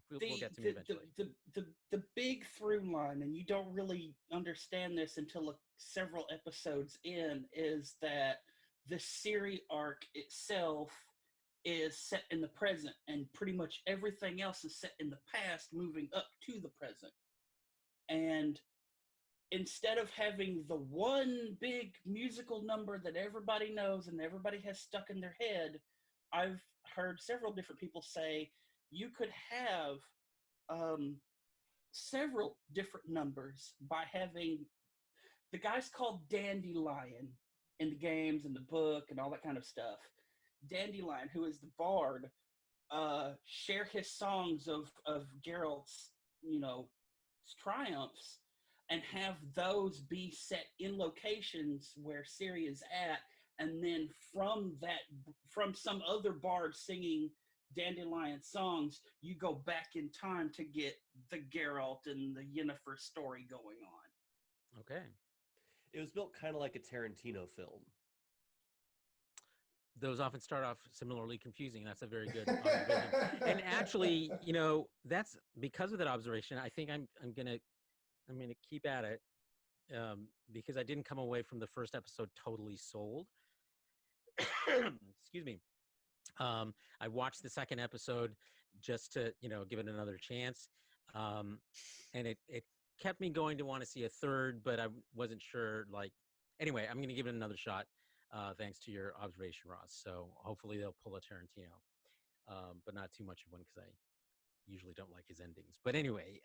We'll get to me eventually. The big through line, and you don't really understand this until several episodes in, is that the Ciri arc itself is set in the present, and pretty much everything else is set in the past, moving up to the present. And instead of having the one big musical number that everybody knows and everybody has stuck in their head, I've heard several different people say you could have several different numbers by having the guy's called Dandelion in the games and the book and all that kind of stuff. Dandelion, who is the bard, share his songs of Geralt's, triumphs, and have those be set in locations where Ciri is at, and then from some other bard singing Dandelion songs, you go back in time to get the Geralt and the Yennefer story going on. Okay. It was built kind of like a Tarantino film. Those often start off similarly confusing. That's a very good observation. And actually, you know, that's because of that observation. I think I'm gonna keep at it because I didn't come away from the first episode totally sold. Excuse me. I watched the second episode just to, you know, give it another chance. And it kept me going to want to see a third, but I wasn't sure. Like, anyway, I'm going to give it another shot. Thanks to your observation, Ross. So hopefully they'll pull a Tarantino, but not too much of one because I usually don't like his endings. But anyway,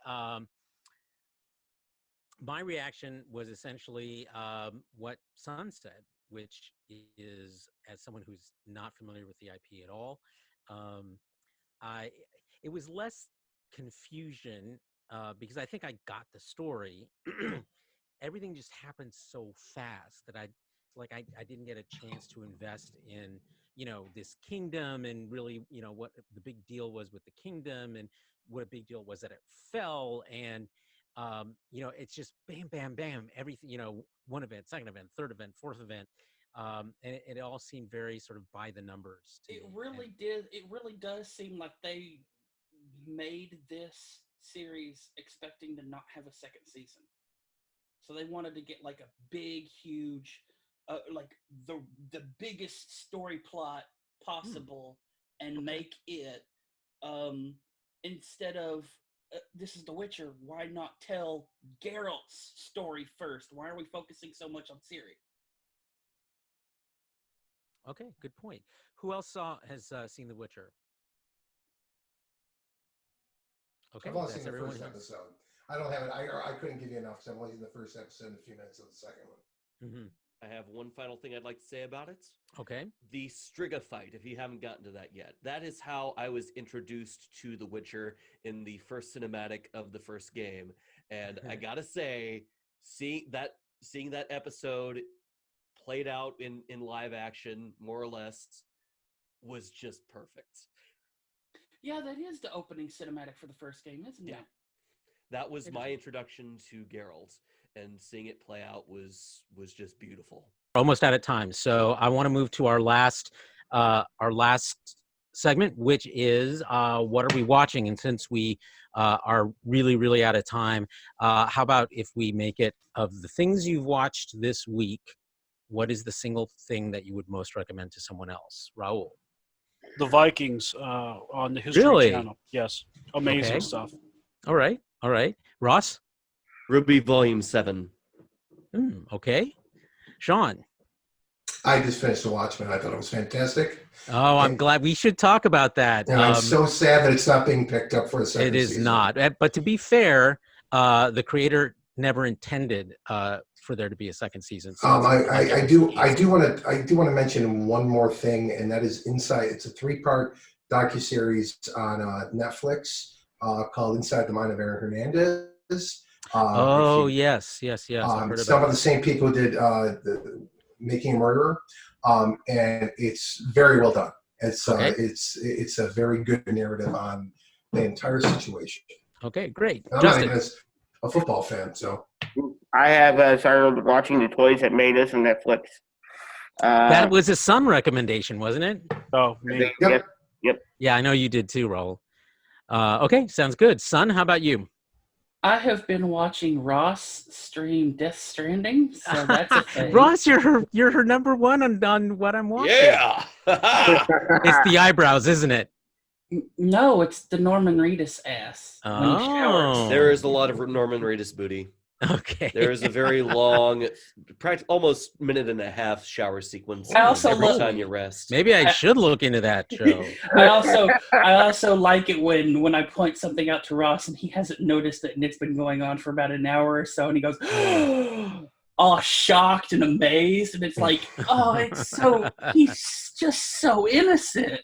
my reaction was essentially what Sun said, which is, as someone who's not familiar with the IP at all, it was less confusion because I think I got the story. Everything just happened so fast that I didn't get a chance to invest in, you know, this kingdom and really, you know, what the big deal was with the kingdom and what a big deal was that it fell. And, you know, it's just bam, bam, bam, everything, you know, one event, second event, third event, fourth event. And it all seemed very sort of by the numbers to It me. really did. It really does seem like they made this series expecting to not have a second season. So they wanted to get like a big, huge, like the biggest story plot possible and make it instead of this is The Witcher. Why not tell Geralt's story first? Why are we focusing so much on Ciri? Okay, good point. Who else has seen The Witcher? Okay, I've only that's seen the everyone. first episode. I don't have it. I couldn't give you enough because I've only seen the first episode and a few minutes of the second one. Mm-hmm. I have one final thing I'd like to say about it. Okay. The Striga fight, if you haven't gotten to that yet. That is how I was introduced to The Witcher in the first cinematic of the first game. And I gotta say, seeing that episode played out in live action, more or less, was just perfect. Yeah, that is the opening cinematic for the first game, isn't it? That was my introduction to Geralt, and seeing it play out was just beautiful. Almost out of time, so I want to move to our last segment, which is what are we watching? And since we are really out of time, how about if we make it, of the things you've watched this week, what is the single thing that you would most recommend to someone else? Raul. The Vikings on the History Channel. Yes, amazing stuff. All right. Ross? Ruby Volume 7. Okay. Sean? I just finished The Watchmen. I thought it was fantastic. Oh, I'm glad. We should talk about that. And I'm so sad that it's not being picked up for a second season. It is not. But to be fair, the creator never intended for there to be a second season. So I do want to mention one more thing, and that is Inside. It's a 3-part docuseries on Netflix called Inside the Mind of Aaron Hernandez. Yes. I've heard some about of the same people who did the Making a Murderer, and it's very well done. It's a very good narrative on the entire situation. Okay, great. I'm not even a football fan, so I have started watching The Toys That Made Us on Netflix. That was a Sun recommendation, wasn't it? Oh, me. Yep. Yeah, I know you did too, Raul. Okay, sounds good. Sun, how about you? I have been watching Ross stream Death Stranding, so that's a thing. Ross, you're her number one on what I'm watching. Yeah. It's the eyebrows, isn't it? No, it's the Norman Reedus ass when he showers. There is a lot of Norman Reedus booty. Okay. There is a very long, almost minute and a half shower sequence I also every time you rest. Maybe I should look into that show. I also like it when I point something out to Ross and he hasn't noticed it and it's been going on for about an hour or so and he goes, all shocked and amazed, and it's like, he's just so innocent.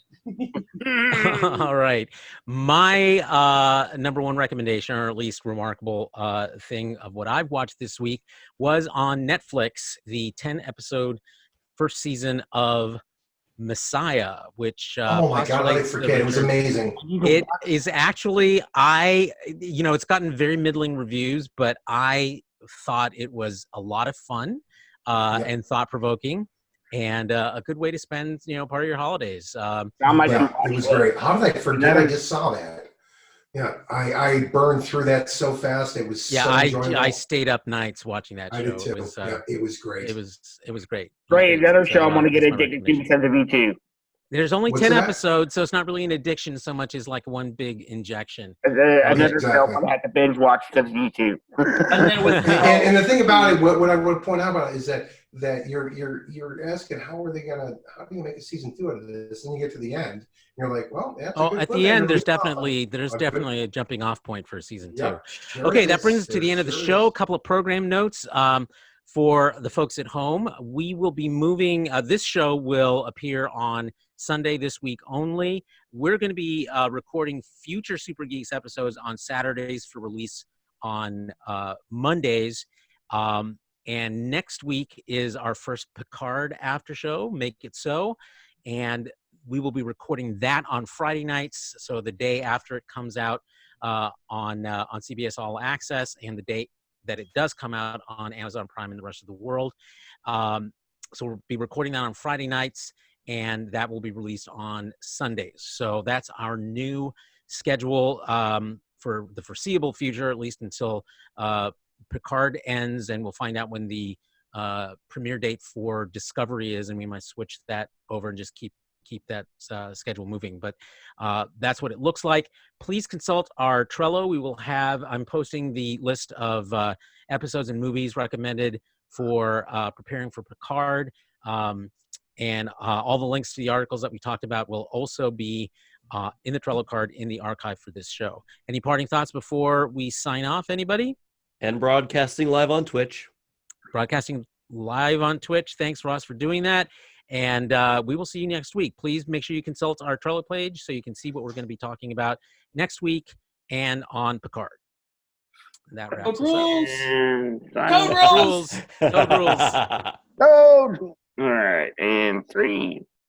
All right. My number one recommendation, or at least remarkable thing of what I've watched this week, was on Netflix, the 10-episode first season of Messiah, which Oh my God, how did I postulates the forget? It was return- amazing. It is actually, it's gotten very middling reviews, but I thought it was a lot of fun and thought provoking, and a good way to spend part of your holidays. Yeah, it was great. How did I forget? I just saw that. Yeah, I burned through that so fast. It was so enjoyable. I stayed up nights watching that show. I did too. It was, it was great. It was great. Great, another show I'm going to get addicted to because of you two. There's only What's 10 that? episodes, so it's not really an addiction so much as like one big injection. Another show I'm going to have to binge watch because of you two. and the thing about it, what I would point out about it is that you're asking how do you make a season 2 out of this? And you get to the end, and you're like, well, that's a good at the end, there's definitely a jumping off point for season 2. Yeah, sure Okay, is. that brings us to the end of the show. A couple of program notes. For the folks at home, we will be moving. This show will appear on Sunday this week only. We're going to be recording future Super Geeks episodes on Saturdays for release on Mondays. And next week is our first Picard after show, Make It So. And we will be recording that on Friday nights, so the day after it comes out on CBS All Access, and the day that it does come out on Amazon Prime and the rest of the world. So we'll be recording that on Friday nights, and that will be released on Sundays. So that's our new schedule for the foreseeable future, at least until Picard ends, and we'll find out when the premiere date for Discovery is, and we might switch that over and just keep that schedule moving. But that's what it looks like. Please consult our Trello. I'm posting the list of episodes and movies recommended for preparing for Picard. And all the links to the articles that we talked about will also be in the Trello card in the archive for this show. Any parting thoughts before we sign off, anybody? And broadcasting live on Twitch. Broadcasting live on Twitch. Thanks, Ross, for doing that. And we will see you next week. Please make sure you consult our Trello page so you can see what we're going to be talking about next week and on Picard. That wraps us up. Code rules! Code rules! Code rules! Code! All right, and 3,